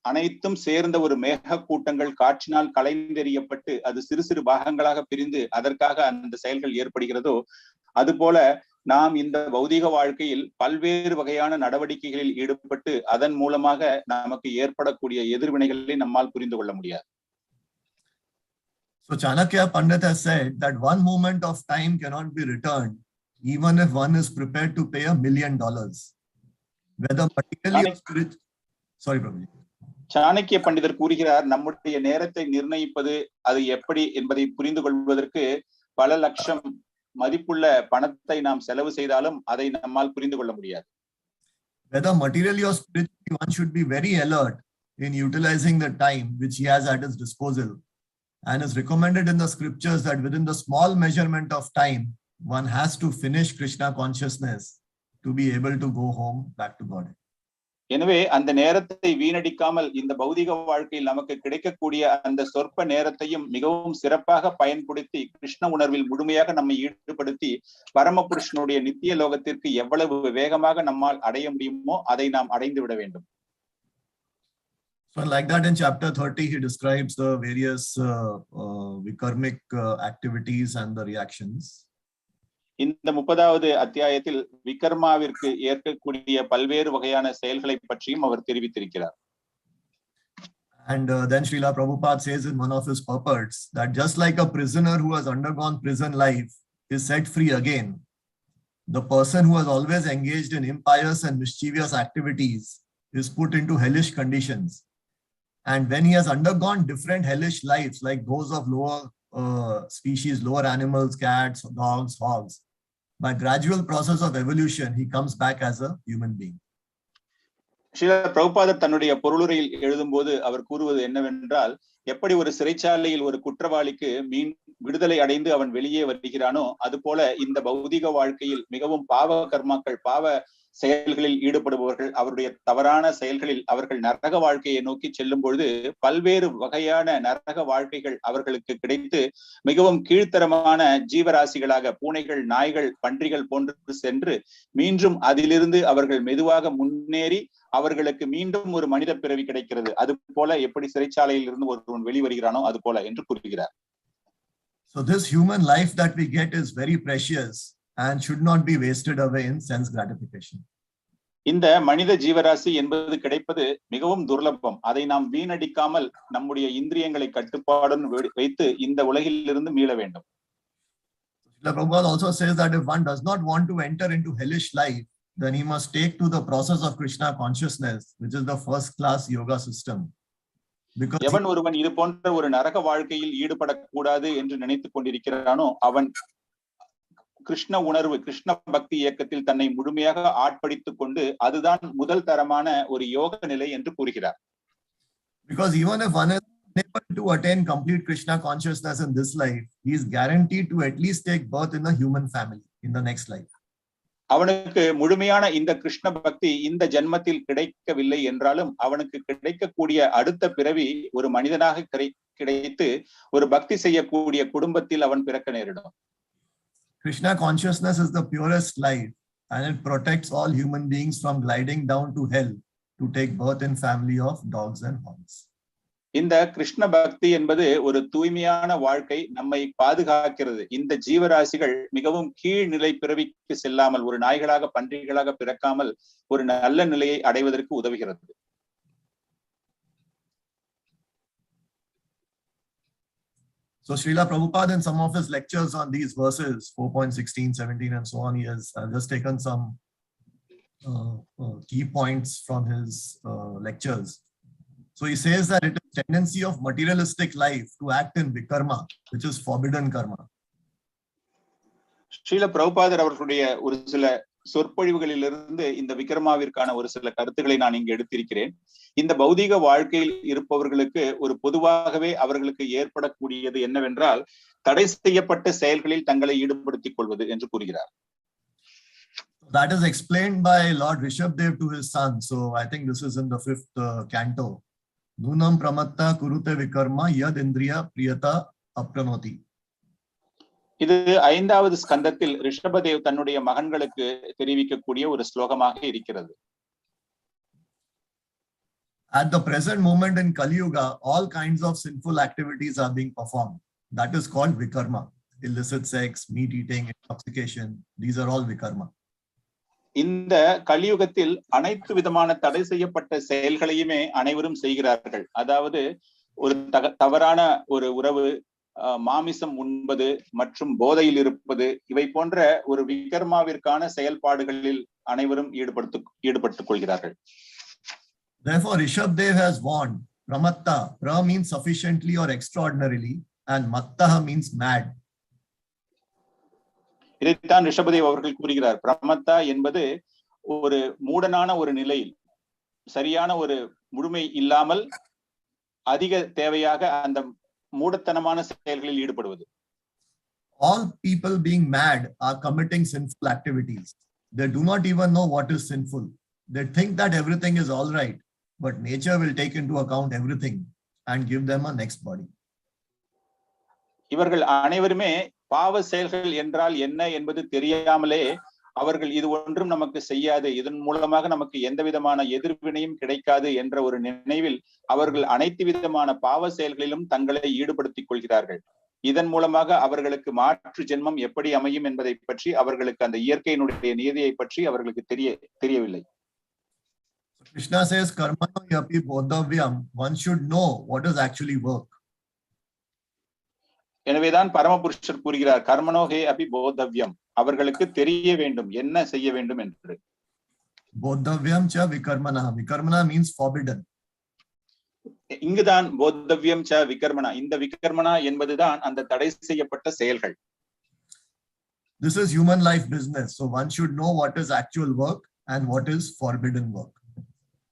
அனைத்தும் சேர்ந்த ஒரு மேக கூட்டங்கள் காற்றினால் கலைந்தெறியப்பட்டு அது சிறு சிறு பாகங்களாக பிரிந்து அதற்காக அந்த செயல்கள் ஏற்படுகிறதோ, அதுபோல நாம் இந்த பௌதிக வாழ்க்கையில் பல்வேறு வகையான நடவடிக்கைகளில் ஈடுபட்டு அதன் மூலமாக நமக்கு ஏற்படக்கூடிய எதிர்வினைகளை நம்மால் புரிந்து கொள்ள முடியாது. So Chanakya Pandit has said that one moment of time cannot be returned, even if one is prepared to pay $1 million. Whether materially or spiritually. Sorry, Prabhuji. Chanakya பண்டிதர் கூறுகிறார், நம்முடைய நேரத்தை நிர்ணயிப்பது அது எப்படி என்பதை புரிந்து கொள்வதற்கு பல லட்சம் மதிப்புள்ள பணத்தை நாம் செலவு செய்தாலும் அதை நம்மால் புரிந்து கொள்ள முடியாது. Whether materially or spiritually, one should be very alert in utilizing the time which he has at his disposal, and is recommended in the scriptures that within the small measurement of time, one has to finish Krishna consciousness to be able to go home back to God. எனவே அந்த நேரத்தை வீணடிக்காமல் இந்த பௌதிக வாழ்க்கையில் நமக்கு கிடைக்கக்கூடிய அந்த சொற்ப நேரத்தையும் மிகவும் சிறப்பாக பயன்படுத்தி கிருஷ்ண உணர்வில் முழுமையாக நம்மை ஈடுபடுத்தி பரமபுருஷனுடைய நித்திய லோகத்திற்கு எவ்வளவு வேகமாக நம்மால் அடைய முடியுமோ அதை நாம் அடைந்து விட வேண்டும். So like that, in chapter 30, he describes the various vikarmic activities and the reactions. இந்த 30வது அத்தியாயத்தில் விகர்மாவிற்கு ஏற்கக்கூடிய பல்வேறு வகையான செயல்களை பற்றியும் அவர் தெரிவித்திருக்கிறார். And then Srila Prabhupada says in one of his purports that just like a prisoner who has undergone prison life is set free again, the person who has always engaged in impious and mischievous activities is put into hellish conditions. And when he has undergone different hellish lives, like those of lower species, lower animals, cats, dogs, hogs, by gradual process of evolution, he comes back as a human being. Srila பிரபுபாதர் தன்னுடைய பொருளுரையில் எழுதும்போது அவர் கூறுவது என்னவென்றால், எப்படி ஒரு சிறைச்சாலையில் ஒரு குற்றவாளிக்கு விடுதலை அடைந்து அவன் வெளியே வருகிறானோ, அது போல இந்த பௌதிக வாழ்க்கையில் மிகவும் பாவ கர்மாக்கள், பாவ செயல்களில் ஈடுபடுபவர்கள், அவருடைய தவறான செயல்களில் அவர்கள் நரக வாழ்க்கையை நோக்கி செல்லும் பொழுது பல்வேறு வகையான நரக வாழ்க்கைகள் அவர்களுக்கு கிடைத்து மிகவும் கீழ்த்தரமான ஜீவராசிகளாக பூனைகள், நாய்கள், பன்றிகள் போன்று சென்று மீண்டும் அதிலிருந்து அவர்கள் மெதுவாக முன்னேறி அவர்களுக்கு மீண்டும் ஒரு மனித பிறவி கிடைக்கிறது. அது போல எப்படி சிறைச்சாலையில் இருந்து ஒருவன் வெளிவருகிறானோ அது போல என்று கூறுகிறார். So this human life that we get is very precious and should not be wasted away in sense gratification. இந்த மனித ஜீவராசி என்பது கிடைப்பது மிகவும் துர்லபம். அதை நாம் வீணடிக்காமல் நம்முடைய இந்திரியங்களை கட்டுப்பாடுடன் வைத்து இந்த உலகில் இருந்து மீள வேண்டும். Prabhupada also says that if one does not want to enter into hellish life, then he must take to the process of Krishna consciousness, which is the first class yoga system. எவன் ஒருவன் இது போன்ற ஒரு நரக வாழ்க்கையில் ஈடுபடக்கூடாது என்று நினைத்துக் கொண்டிருக்கிறானோ அவன் கிருஷ்ண உணர்வு, கிருஷ்ண பக்தி இயக்கத்தில் தன்னை முழுமையாக ஆட்படித்துக் கொண்டு அதுதான் முதல் தரமான ஒரு யோக நிலை என்று கூறுகிறார். Because even if one is unable to attain complete Krishna consciousness in this life, he is guaranteed to at least take birth in a human family in the next life. அவனுக்கு முழுமையான இந்த கிருஷ்ண பக்தி இந்த ஜென்மத்தில் கிடைக்கவில்லை என்றாலும் அவனுக்கு கிடைக்கக்கூடிய அடுத்த பிறவி ஒரு மனிதனாக கிடைத்து ஒரு பக்தி செய்யக்கூடிய குடும்பத்தில் அவன் பிறக்க நேரிடும். Krishna consciousness is the purest life and it protects all human beings from gliding down to hell to take birth in family of dogs and hogs. இந்த கிருஷ்ண பக்தி என்பது ஒரு தூய்மையான வாழ்க்கை, நம்மை பாதுகாக்கிறது. இந்த ஜீவராசிகள் மிகவும் கீழ்நிலை பிறவிக்கு செல்லாமல் ஒரு நாய்களாக பன்றிகளாக பிறக்காமல் ஒரு நல்ல நிலையை அடைவதற்கு உதவுகிறது. So Srila Prabhupada in some of his lectures on these verses 4.16, 17 and so on, he has just taken some key points from his lectures. So he says that it is tendency of materialistic life to act in vikarma, which is forbidden karma. Srila பிரபுபாதர் அவர்களுடைய ஒரு சில சொற்பொழிவுகளிலிருந்து இந்த விக்ரமாவிற்கான ஒரு சில கருத்துக்களை நான் இங்கு எடுத்திருக்கிறேன். இந்த பௌதீக வாழ்க்கையில் இருப்பவர்களுக்கு ஒரு பொதுவாகவே அவர்களுக்கு ஏற்படக்கூடியது என்னவென்றால் தடை செய்யப்பட்ட செயல்களில் தங்களை ஈடுபடுத்திக் கொள்வது என்று கூறுகிறார். That is explained by Lord Rishabdev to his son. So I think this is in the 5th canto. Nunam pramatta kurute vikarma yad indriya priyata apranoti. இது 5வது ஸ்கந்தத்தில் ரிஷபதேவ் தன்னுடைய மகன்களுக்கு தெரிவிக்கக்கூடிய ஒரு ஸ்லோகமாக இருக்கிறது. At the present moment in Kali Yuga, all kinds of sinful activities are being performed. That is called vikarma. Illicit sex, meat eating, intoxication, these are all vikarma. இந்த கலியுகத்தில் அனைத்து விதமான தடை செய்யப்பட்ட செயல்களையுமே அனைவரும் செய்கிறார்கள். அதாவது ஒரு தவறான ஒரு உறவு, மாமிசம் உண்பது மற்றும் போதையில் இருப்பது, இவை போன்ற ஒரு விகர்மாவிற்கான செயல்பாடுகளில் அனைவரும் ஈடுபட்டுக் கொள்கிறார்கள். Therefore, Rishabdev has warned, pramatta, pra means sufficiently or extraordinarily, and mattaha means mad. இதைத்தான் ரிஷபதேவ் அவர்கள் கூறுகிறார். பிரமத்தா என்பது ஒரு மூடனான ஒரு நிலையில் சரியான ஒரு முழுமை இல்லாமல் அதிக தேவையாக அந்த மூடத்தனமான செயல்களில் ஈடுபடுவது. All people being mad are committing sinful activities. They do not even know what is sinful. They think that everything is all right, but nature will take into account everything and give them a next body. இவர்கள் அனைவருமே பாவ செயல்கள் என்றால் என்ன என்பது தெரியாமலே அவர்கள் இது ஒன்றும் நமக்கு செய்யாது, இதன் மூலமாக நமக்கு எந்த விதமான எதிர்வினையும் கிடைக்காது என்ற ஒரு நினைவில் அவர்கள் அனைத்து விதமான பாவ செயல்களிலும் தங்களை ஈடுபடுத்திக் கொள்கிறார்கள். இதன் மூலமாக அவர்களுக்கு மாற்று ஜென்மம் எப்படி அமையும் என்பதை பற்றி, அவர்களுக்கு அந்த இயற்கையினுடைய நியதியை பற்றி அவர்களுக்கு தெரியவில்லை. Krishna says karmano yapi bodhavyam. One should know what is actually work. எனவேதான் பரமபுருஷர் கூறுகிறார், கர்மனோ ஹே அபி போதவ்யம், அவர்களுக்கு தெரிய வேண்டும் என்ன செய்ய வேண்டும் என்று. Bodhavyam cha vikarmana. Vikarmana means forbidden. இங்குதான் போதவ்யம் ச விகர்மனா, இந்த விகர்மனா என்பதுதான் அந்த தடை செய்யப்பட்ட செயல்கள். This is human life business. So one should know what is actual work and what is forbidden work.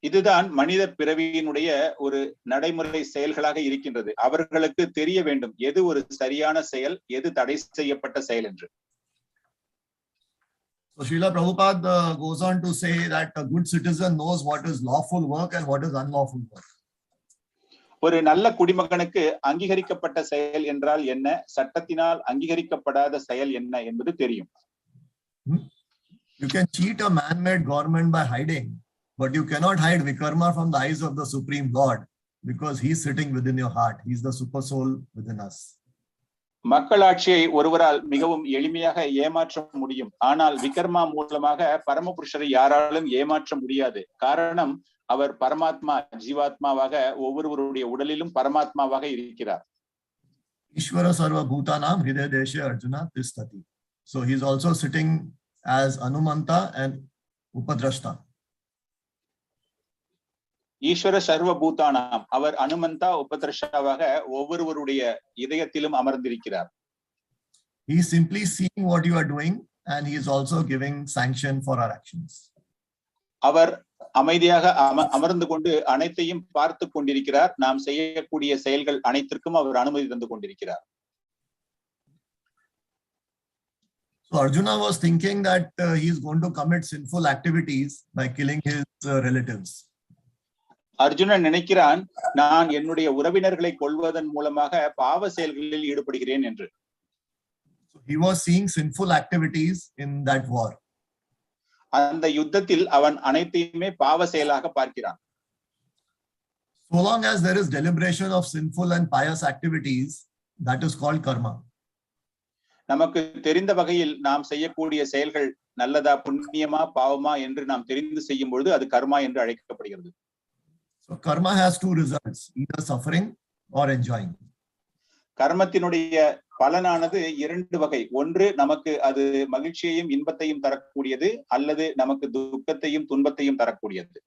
இதுதான் மனித பிறவியினுடைய ஒரு நடைமுறை செயல்களாக இருக்கின்றது. அவர்களுக்கு தெரிய வேண்டும் எது ஒரு சரியான செயல், எது தடை செய்யப்பட்ட செயல் என்று. So Srila Prabhupada goes on to say that a good citizen knows what is lawful work and what is unlawful work. ஒரு நல்ல குடிமகனுக்கு அங்கீகரிக்கப்பட்ட செயல் என்றால் என்ன, சட்டத்தினால் அங்கீகரிக்கப்படாத செயல் என்ன என்பது தெரியும். You can cheat a man-made government by hiding, but you cannot hide vikarma from the eyes of the Supreme Lord because he is sitting within your heart. He is the super soul within us. மக்களாட்சியை ஒருவரால் மிகவும் எளிமையாக ஏமாற்ற முடியும். ஆனால் விகர்மா மூலமாக பரமபுருஷரை யாராலும் ஏமாற்ற முடியாது. காரணம், அவர் பரமாத்மா, ஜீவாத்மாவாக ஒவ்வொருவருடைய உடலிலும் பரமாத்மாவாக இருக்கிறார். Ishvara sarva bhutanam hridaya deshe Arjuna tisthati. So he is also sitting as Anumanta and Upadrashta. ஈஸ்வர சர்வ பூதானாம், அவர் அனுமந்தா உபதிரஷ்டாவாக ஒவ்வொருவருடைய இதயத்திலும் அமர்ந்திருக்கிறார். He is simply seeing what you are doing and he is also giving sanction for our actions. அவர் அமைதியாக அமர்ந்து கொண்டு அனைத்தையும் பார்த்து கொண்டிருக்கிறார். நாம் செய்யக்கூடிய செயல்கள் அனைத்திற்கும் அவர் அனுமதி தந்து கொண்டிருக்கிறார். So Arjuna was thinking that he is going to commit sinful activities by killing his relatives. Arjunan நினைக்கிறான், நான் என்னுடைய உறவினர்களை கொல்வதன் மூலமாக பாவ செயல்களில் ஈடுபடுகிறேன் என்று. He was seeing sinful activities in that war. அந்த யுத்தத்தில் அவன் அனைத்தையுமே பாவ செயலாக பார்க்கிறான். So long as there is deliberation of sinful and pious activities, that is called karma. நமக்கு தெரிந்த வகையில் நாம் செய்யக்கூடிய செயல்கள் நல்லதா, புண்ணியமா, பாவமா என்று நாம் தெரிந்து செய்யும் பொழுது அது கர்மா என்று அழைக்கப்படுகிறது. So karma has two results, either suffering or enjoying. கர்மத்தினுடைய பலனானது இரண்டு வகை. ஒன்று, நமக்கு அது மகிழ்ச்சியையும் இன்பத்தையும் தரக்கூடியது, அல்லது நமக்கு துக்கத்தையும் துன்பத்தையும் தரக்கூடியது.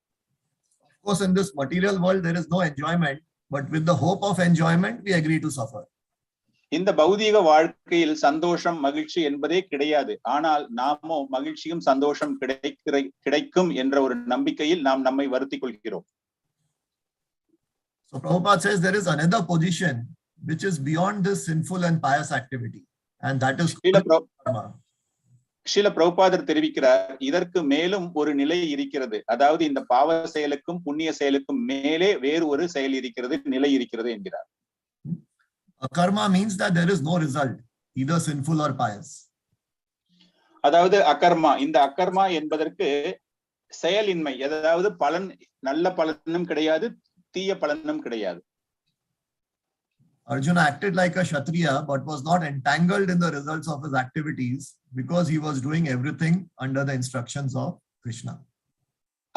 Of course, in this material world there is no enjoyment, but with the hope of enjoyment we agree to suffer. இந்த பௌதீக வாழ்க்கையில் சந்தோஷம், மகிழ்ச்சி என்பதே கிடையாது. ஆனால் நாமோ மகிழ்ச்சியும் சந்தோஷம் கிடைக்கும் என்ற ஒரு நம்பிக்கையில் நாம் நம்மை வருத்திக் கொள்கிறோம். So Prabhupada says there is another position which is beyond this sinful and pious activity, and that is karma. Srila பிரபுபாதர் தெரிவிக்கிறார், இதற்கு மேலும் ஒரு நிலை இருக்கிறது. அதாவது இந்த பாவ செயலுக்கும் புண்ணிய செயலுக்கும் மேலே வேறு ஒரு செயல் இருக்கிறது, நிலை இருக்கிறது என்கிறார். Karma means that there is no result, either sinful or pious. அதாவது அகர்மா, இந்த அகர்மா என்பதற்கு செயலின்மை, அதாவது பலன், நல்ல பலனும் கிடையாது, தீய பலனும் கிடையாது. Arjuna acted like a Kshatriya but was not entangled in the results of his activities because he was doing everything under the instructions of Krishna.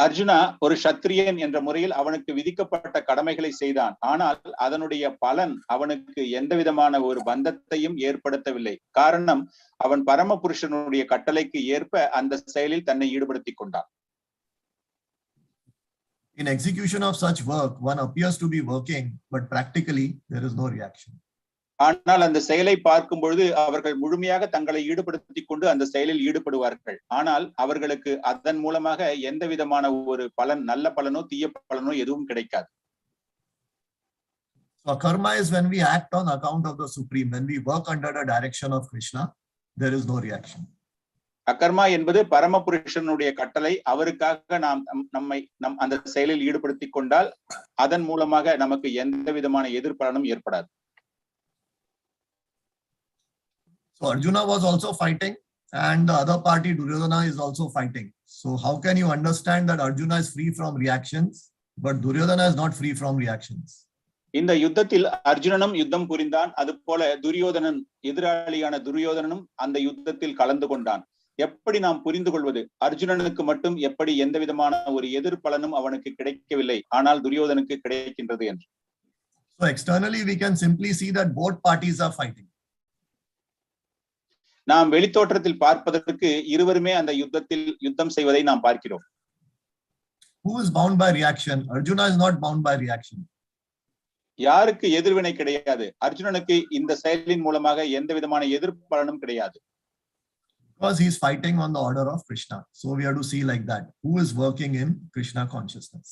Arjuna ஒரு சத்திரியன் என்ற முறையில் அவனுக்கு விதிக்கப்பட்ட கடமைகளை செய்தான். ஆனால் அதனுடைய பலன் அவனுக்கு எந்த விதமான ஒரு பந்தத்தையும் ஏற்படுத்தவில்லை. காரணம், அவன் பரமபுருஷனுடைய கட்டளைக்கு ஏற்ப அந்த செயலில் தன்னை ஈடுபடுத்திக் கொண்டான். In execution of such work, one appears to be working, but practically there is no reaction. ஆனால் அந்த செயலை பார்க்கும் பொழுது அவர்கள் முழுமையாக தங்களை ஈடுபடுத்திக் கொண்டு அந்த செயலில் ஈடுபடுவார்கள். ஆனால் அவர்களுக்கு அதன் மூலமாக எந்த விதமான ஒரு பலன், நல்ல பலனோ தீய பலனோ எதுவும் கிடைக்காது. So karma is when we act on account of the Supreme. When we work under the direction of Krishna, there is no reaction. அகர்மா என்பது பரமபுருஷனுடைய கட்டளை. அவருக்காக நாம் அந்த செயலில் ஈடுபடுத்திக் கொண்டால் அதன் மூலமாக நமக்கு எந்த விதமான எதிர்பலனும் ஏற்படாது. So Arjuna was also fighting and the other party, Duryodhana, is also fighting. So how can you understand that Arjuna is free from reactions, but Duryodhana is not free from reactions? இந்த யுத்தத்தில் அர்ஜுனனும் யுத்தம் புரிந்தான், அது போல துரியோதனன், எதிராளியான துரியோதனனும் அந்த யுத்தத்தில் கலந்து கொண்டான். எப்படி நாம் புரிந்து கொள்வது? அர்ஜுனனுக்கு மட்டும் எப்படி எந்த விதமான ஒரு எதிர்பலனும் அவனுக்கு கிடைக்கவில்லை, ஆனால் துரியோதனுக்கு கிடைக்கின்றது என்று. So externally we can simply see that both parties are fighting. நாம் வெளித்தோற்றத்தில் பார்ப்பதற்கு இருவருமே அந்த யுத்தத்தில் யுத்தம் செய்வதை நாம் பார்க்கிறோம். Who is bound by reaction? Arjuna is not bound by reaction. யாருக்கு எதிர்வினை கிடையாது? அர்ஜுனனுக்கு இந்த செயலின் மூலமாக எந்த விதமான எதிர்பலனும் கிடையாது. Because he is fighting on the order of Krishna. So we have to see like that. Who is working in Krishna consciousness?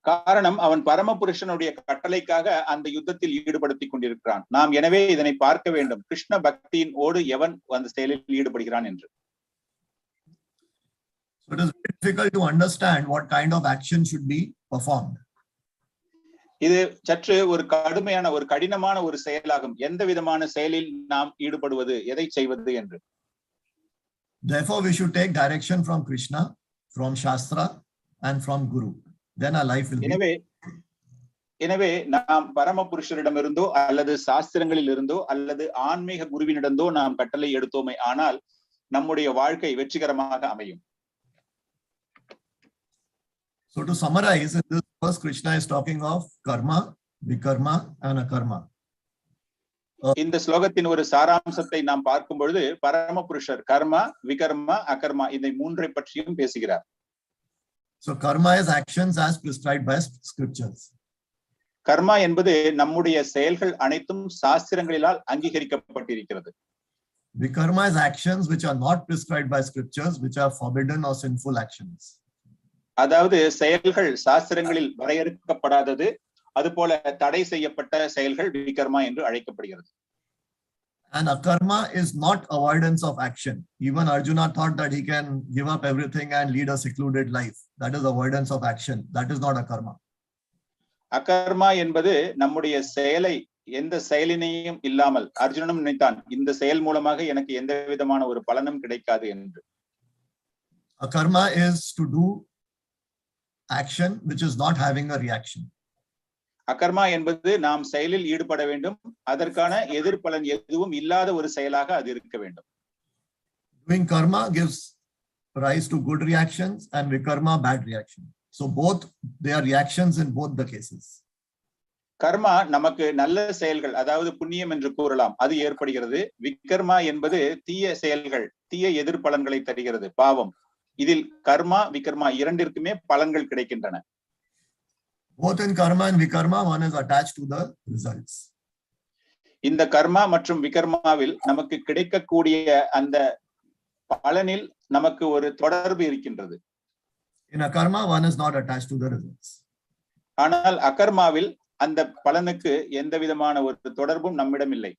காரணம், அவன் பரமபுருஷனுடைய கட்டளைக்காக அந்த யுத்தத்தில் ஈடுபடுத்திக் கொண்டிருக்கிறான். நாம் எனவே இதனை பார்க்க வேண்டும், கிருஷ்ண பக்தியின் ஓடு எவன் அந்த செயலில் ஈடுபடுகிறான் என்று. So it is difficult to understand what kind of action should be performed. இது சற்று ஒரு கடினமான ஒரு செயலாகும். எந்த விதமான செயலில் நாம் ஈடுபடுவது, எதை செய்வது என்று. Therefore we should take direction from Krishna, from Shastra and from Guru. Then our life will be. எனவே நாம் பரமபுருஷரிடமிருந்தோ அல்லது சாஸ்திரங்களில் இருந்தோ அல்லது ஆன்மீக குருவினிடந்தோ நாம் கட்டளை எடுத்தோமே ஆனால் நம்முடைய வாழ்க்கை வெற்றிகரமாக அமையும். So to summarize, in this verse Krishna is talking of karma, vikarma and akarma. இந்த ஸ்லோகத்தின் ஒரு சாராம்சத்தை நாம் பார்க்கும் பொழுது பரமபுருஷர் கர்மா, விகர்மா, அகர்மா இந்த மூன்றை பற்றியும் பேசுகிறார். So karma is actions as prescribed by scriptures. கர்மா என்பது நம்முடைய செயல்கள் அனைத்தும் சாஸ்திரங்களினால் அங்கீகரிக்கப்பட்டிருக்கிறது. Vikarma is actions which are not prescribed by scriptures, which are forbidden or sinful actions. அதாவது செயல்கள் சாஸ்திரங்களில் வரையறுக்கப்படாதது, அதுபோல தடை செய்யப்பட்ட செயல்கள் விகர்மா என்று அழைக்கப்படுகிறது. And akarma is not avoidance of action. Even Arjuna thought that he can give up everything and lead a secluded life. That is avoidance of action. That is not akarma. அகர்மா என்பது நம்முடைய செயலை எந்த செயலினையும் இல்லாமல், அர்ஜுனனும் நினைத்தான் இந்த செயல் மூலமாக எனக்கு எந்த விதமான ஒரு பலனும் கிடைக்காது என்று. Akarma is to do action which is not having a reaction. அகர்மா என்பது நாம் செயலில் ஈடுபட வேண்டும், அதற்கான எதிர்பலன் எதுவும் இல்லாத ஒரு செயலாக அது இருக்க வேண்டும். Doing karma gives rise to good reactions and vikarma bad reaction. So both, they are reactions in both the cases. கர்மா நமக்கு நல்ல செயல்கள், அதாவது புண்ணியம் என்று கூறலாம், அது ஏற்படுகிறது. விகர்மா என்பது தீய செயல்கள், தீய எதிர்பலன்களை தருகிறது, பாவம். இதில் கர்மா விகர்மா இரண்டிற்குமே பலன்கள் கிடைக்கின்றன. Both in karma and vikarma, one is attached to the results. இந்த கர்மா மற்றும் விகர்மாவில் நமக்கு கிடைக்கக்கூடிய அந்த பலனில் நமக்கு ஒரு தொடர்பு இருக்கின்றது. In akarma, one is not attached to the results. ஆனால் அகர்மாவில் அந்த பலனுக்கு எந்த விதமான ஒரு தொடர்பும் நம்மிடம் இல்லை.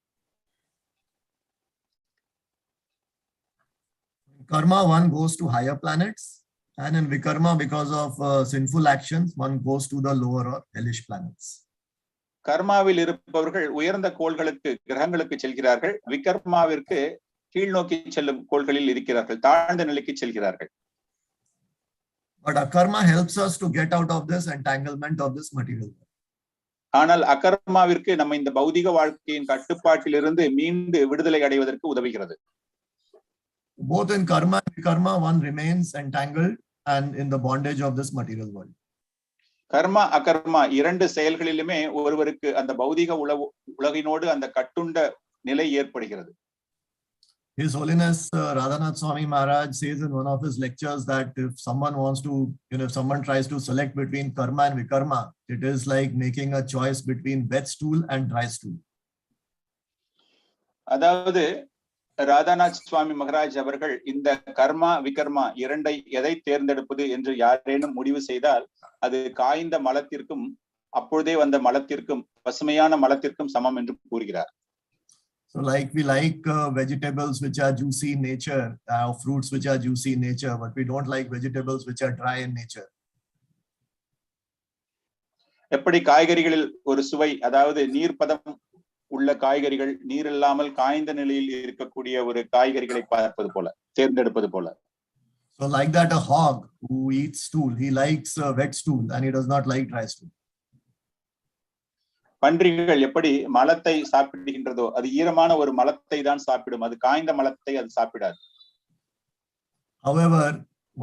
In karma, one goes to higher planets, and in vikarma, because of sinful actions, one goes to the lower or hellish planets. கர்மாவில் இருப்பவர்கள் உயர்ந்த கோள்களுக்கு, கிரகங்களுக்கு செல்கிறார்கள். விகர்மாவிற்கு கீழ் நோக்கி செல்லும் கோள்களில் இருக்கிறார்கள், தாழ்ந்த நிலைக்கு செல்கிறார்கள். But akarma helps us to get out of this entanglement of this material world. ஆனால் அகர்மாவிற்கு நம்ம இந்த பௌதிக வாழ்க்கையின் கட்டுப்பாட்டிலிருந்து மீண்டு விடுதலை அடைவதற்கு உதவுகிறது. Both in karma and vikarma, one remains entangled and in the bondage of this material world. கர்மா அகர்மா இரண்டு செயல்களிலுமே ஒருவருக்கு அந்த பௌதிக உலகினோடு அந்த கட்டுண்ட நிலை ஏற்படுகிறது. His Holiness Radhanath Swami Maharaj says in one of his lectures that if someone wants to, if someone tries to select between karma and vikarma, it is like making a choice between wet stool and dry stool. அதாவது ராதாநாத் சுவாமி மகராஜ் அவர்கள் இந்த கர்மா விகர்மா இரண்டை எதை தேர்ந்தெடுப்பது என்று யாரேனும் முடிவு செய்தால் அது காய்ந்த மலத்திற்கும் அப்பொழுதே வந்த மலத்திற்கும் பசுமையான மலத்திற்கும் சமம் என்று கூறுகிறார். So like we like vegetables which are juicy in nature, fruits which are juicy in nature, but we don't like vegetables which are dry in nature. எப்படி காய்கறிகளில் ஒரு சுவை, அதாவது நீர்ப்பதம் உள்ள காய்கறிகள், நீர் இல்லாமல் காய்ந்த நிலையில் இருக்கக்கூடிய ஒரு காய்கறிகளை பார்ப்பது போல, தேர்ந்தெடுப்பது போல. So like that, a hog who eats stool, he likes wet stool and he does not like dry stool. பன்றிகள் எப்படி மலத்தை சாப்பிடுகின்றதோ, அது ஈரமான ஒரு மலத்தை தான் சாப்பிடும், அது காய்ந்த மலத்தை அது சாப்பிடாது. However,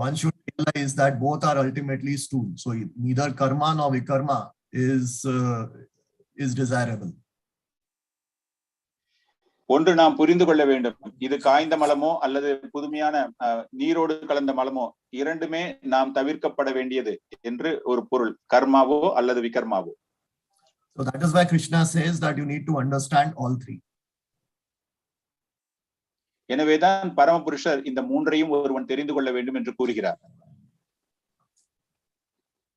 one should realize that both are ultimately stool. So neither karma nor vikarma is desirable. ஒன்று நாம் புரிந்து கொள்ள வேண்டும், இது காய்ந்த மலமோ அல்லது புதுமையான நீரோடு கலந்த மலமோ இரண்டுமே நாம் தவிர்க்கப்பட வேண்டியது என்று ஒரு பொருள், கர்மாவோ அல்லது விகர்மாவோ. So that is why Krishna says that you need to understand all three. எனவேதான் பரமபுருஷர் இந்த மூன்றையும் ஒருவன் தெரிந்து கொள்ள வேண்டும் என்று கூறுகிறார்.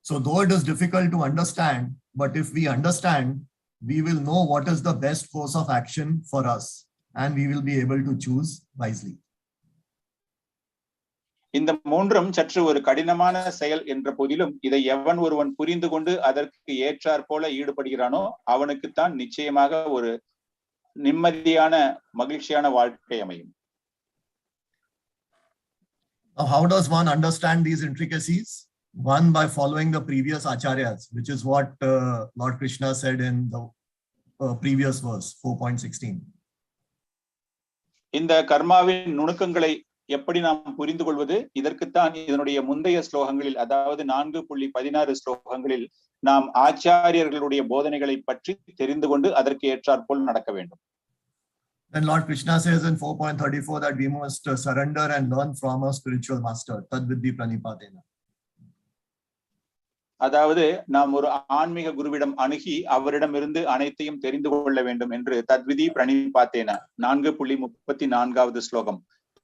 So though it is difficult to understand, but if we understand, we will know what is the best course of action for us and we will be able to choose wisely. இந்த மூன்றும் சற்று ஒரு கடினமான செயல் என்ற போதிலும் இதை எவன் ஒருவன் புரிந்து கொண்டு அதற்கு ஏற்றாற் போல ஈடுபடுகிறானோ அவனுக்குத்தான் நிச்சயமாக ஒரு நிம்மதியான மகிழ்ச்சியான வாழ்க்கை அமையும். How does one understand these intricacies? One, by following the previous acharyas, which is what Lord Krishna said in the previous verse 4.16. இந்த கர்மாவின் நுணுக்கங்களை எப்படி நாம் புரிந்து கொள்வது? இதற்குத்தான் இதனுடைய முந்தைய ஸ்லோகங்களில், அதாவது 4.16 ஸ்லோகங்களில் நாம் ஆச்சாரியர்களுடைய போதனைகளை பற்றி தெரிந்து கொண்டு அதற்கு ஏற்றாற்போல் நடக்க வேண்டும். Then Lord Krishna says in 4.34 that we must surrender and learn from a spiritual master, tad vidhi pranipatena. அதாவது நாம் ஒரு ஆன்மீக குருவிடம் அணுகி அவரிடமிருந்து அனைத்தையும் தெரிந்து கொள்ள வேண்டும் என்று தத்விதி பிரணிபாத்தேன 4.34 ஸ்லோகம்,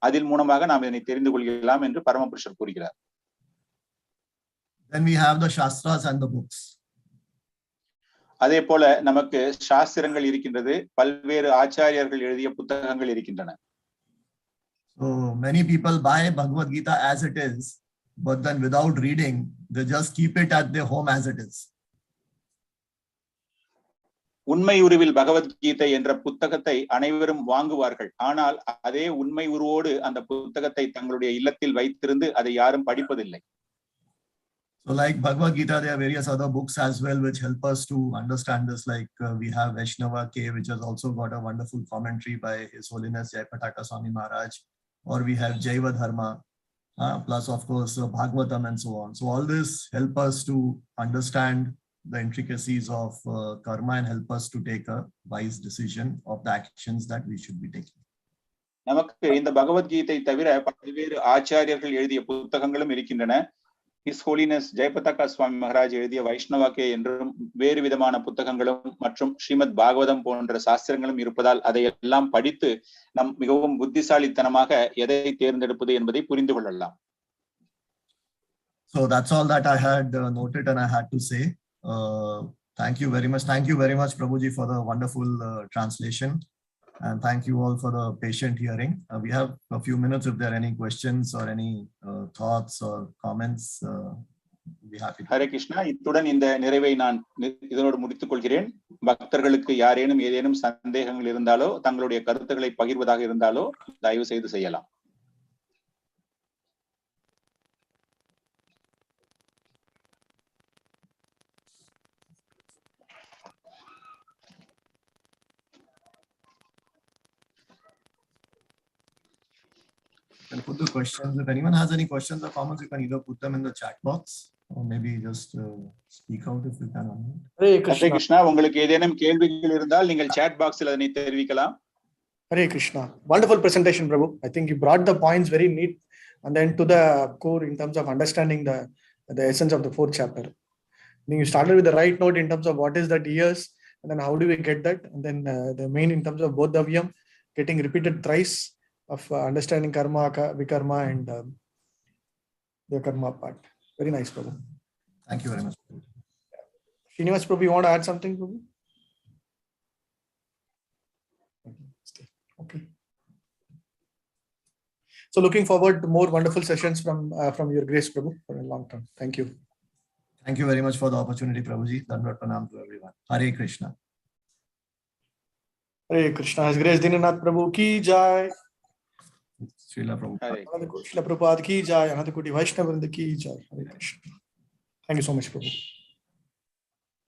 அதில் மூலமாக நாம் இதனை தெரிந்து கொள்ளலாம் என்று பரமபுருஷர் கூறுகிறார். Then we have the shastras and the books. அதே போல நமக்கு சாஸ்திரங்கள் இருக்கின்றது, பல்வேறு ஆச்சாரியர்கள் எழுதிய புத்தகங்கள் இருக்கின்றன. So many people buy Bhagavad-Gita as it is, but then without reading, they just keep it at their home as it is. உண்மை உருவில் பகவத்கீதை என்ற புத்தகத்தை அனைவரும் வாங்குவார்கள், ஆனால் அதே உண்மை உருவோடு அந்த புத்தகத்தை தங்களுடைய இல்லத்தில் வைத்திருந்து அதை யாரும் படிப்பதில்லை. So like Bhagavad-Gita, there are various other books as well which help us to understand this. Like we have Vaishnava K, which has also got a wonderful commentary by His Holiness Jayapataka Swami Maharaj, or we have Jaiva Dharma, plus of course Bhagavatam and so on. So all this help us to understand the intricacies of karma and help us to take a wise decision of the actions that we should be taking. நமக்கு இந்த பகவத்கீதை தவிர பல்வேறு ஆச்சாரியர்கள் எழுதிய புத்தகங்களும் இருக்கின்றன. His Holiness Jayapataka Swami Maharaj எழுதிய வைஷ்ணவாக்கே என்றும் வேறு விதமான புத்தகங்களும் மற்றும் ஸ்ரீமத் பாகவதம் போன்ற சாஸ்திரங்களும் இருப்பதால் அதையெல்லாம் படித்து நம் மிகவும் புத்திசாலித்தனமாக எதை தேர்ந்தெடுப்பது என்பதை புரிந்து கொள்ளலாம். So that's all that I had noted and I had to say. Thank you very much. Thank you very much, Prabhuji, for the wonderful translation. And thank you all for the patient hearing. We have a few minutes if there are any questions or any thoughts or comments. Be happy to. Hare Krishna. இத்துடன் இந்த நிறைவை நான் இதனோடு முடித்துக் கொள்கிறேன். பக்தர்களுக்கு யாரேனும் ஏதேனும் சந்தேகங்கள் இருந்தாலோ தங்களுடைய கருத்துக்களை பகிர்வதாக இருந்தாலோ தயவு செய்து செய்யலாம். And put the questions. If anyone has any questions or comments, you can either put them in the chat box or maybe just speak out if you can. Hare Krishna. உங்களுக்கு ஏதேனும் கேள்விகள் இருந்தால் நீங்கள் chat boxயில் அதனை தெரிவிக்கலாம். Hare Krishna. Wonderful presentation, Prabhu. I think you brought the points very neat and then to the core in terms of understanding the essence of the 4th chapter. I think you started with the right note in terms of what is that years and then how do we get that, and then the main in terms of bodhavyam, getting repeated thrice of understanding karma, vikarma and the karma part. Very nice, Prabhu. Thank you very much. Srinivas, Prabhu, you want to add something, Prabhu? Okay. So looking forward to more wonderful sessions from your grace, Prabhu, for a long term. Thank you. Thank you very much for the opportunity, Prabhuji. Dandavat pranam to everyone. Hare Krishna. Hare Krishna. His Grace Dinanath Prabhu ki jai. Srila Prabhupada. Hare Srila Prabhupada ki jai. Another Koti Vaishnava Vrinda ki jai. Hare Krishna. Thank you so much, Prabhu.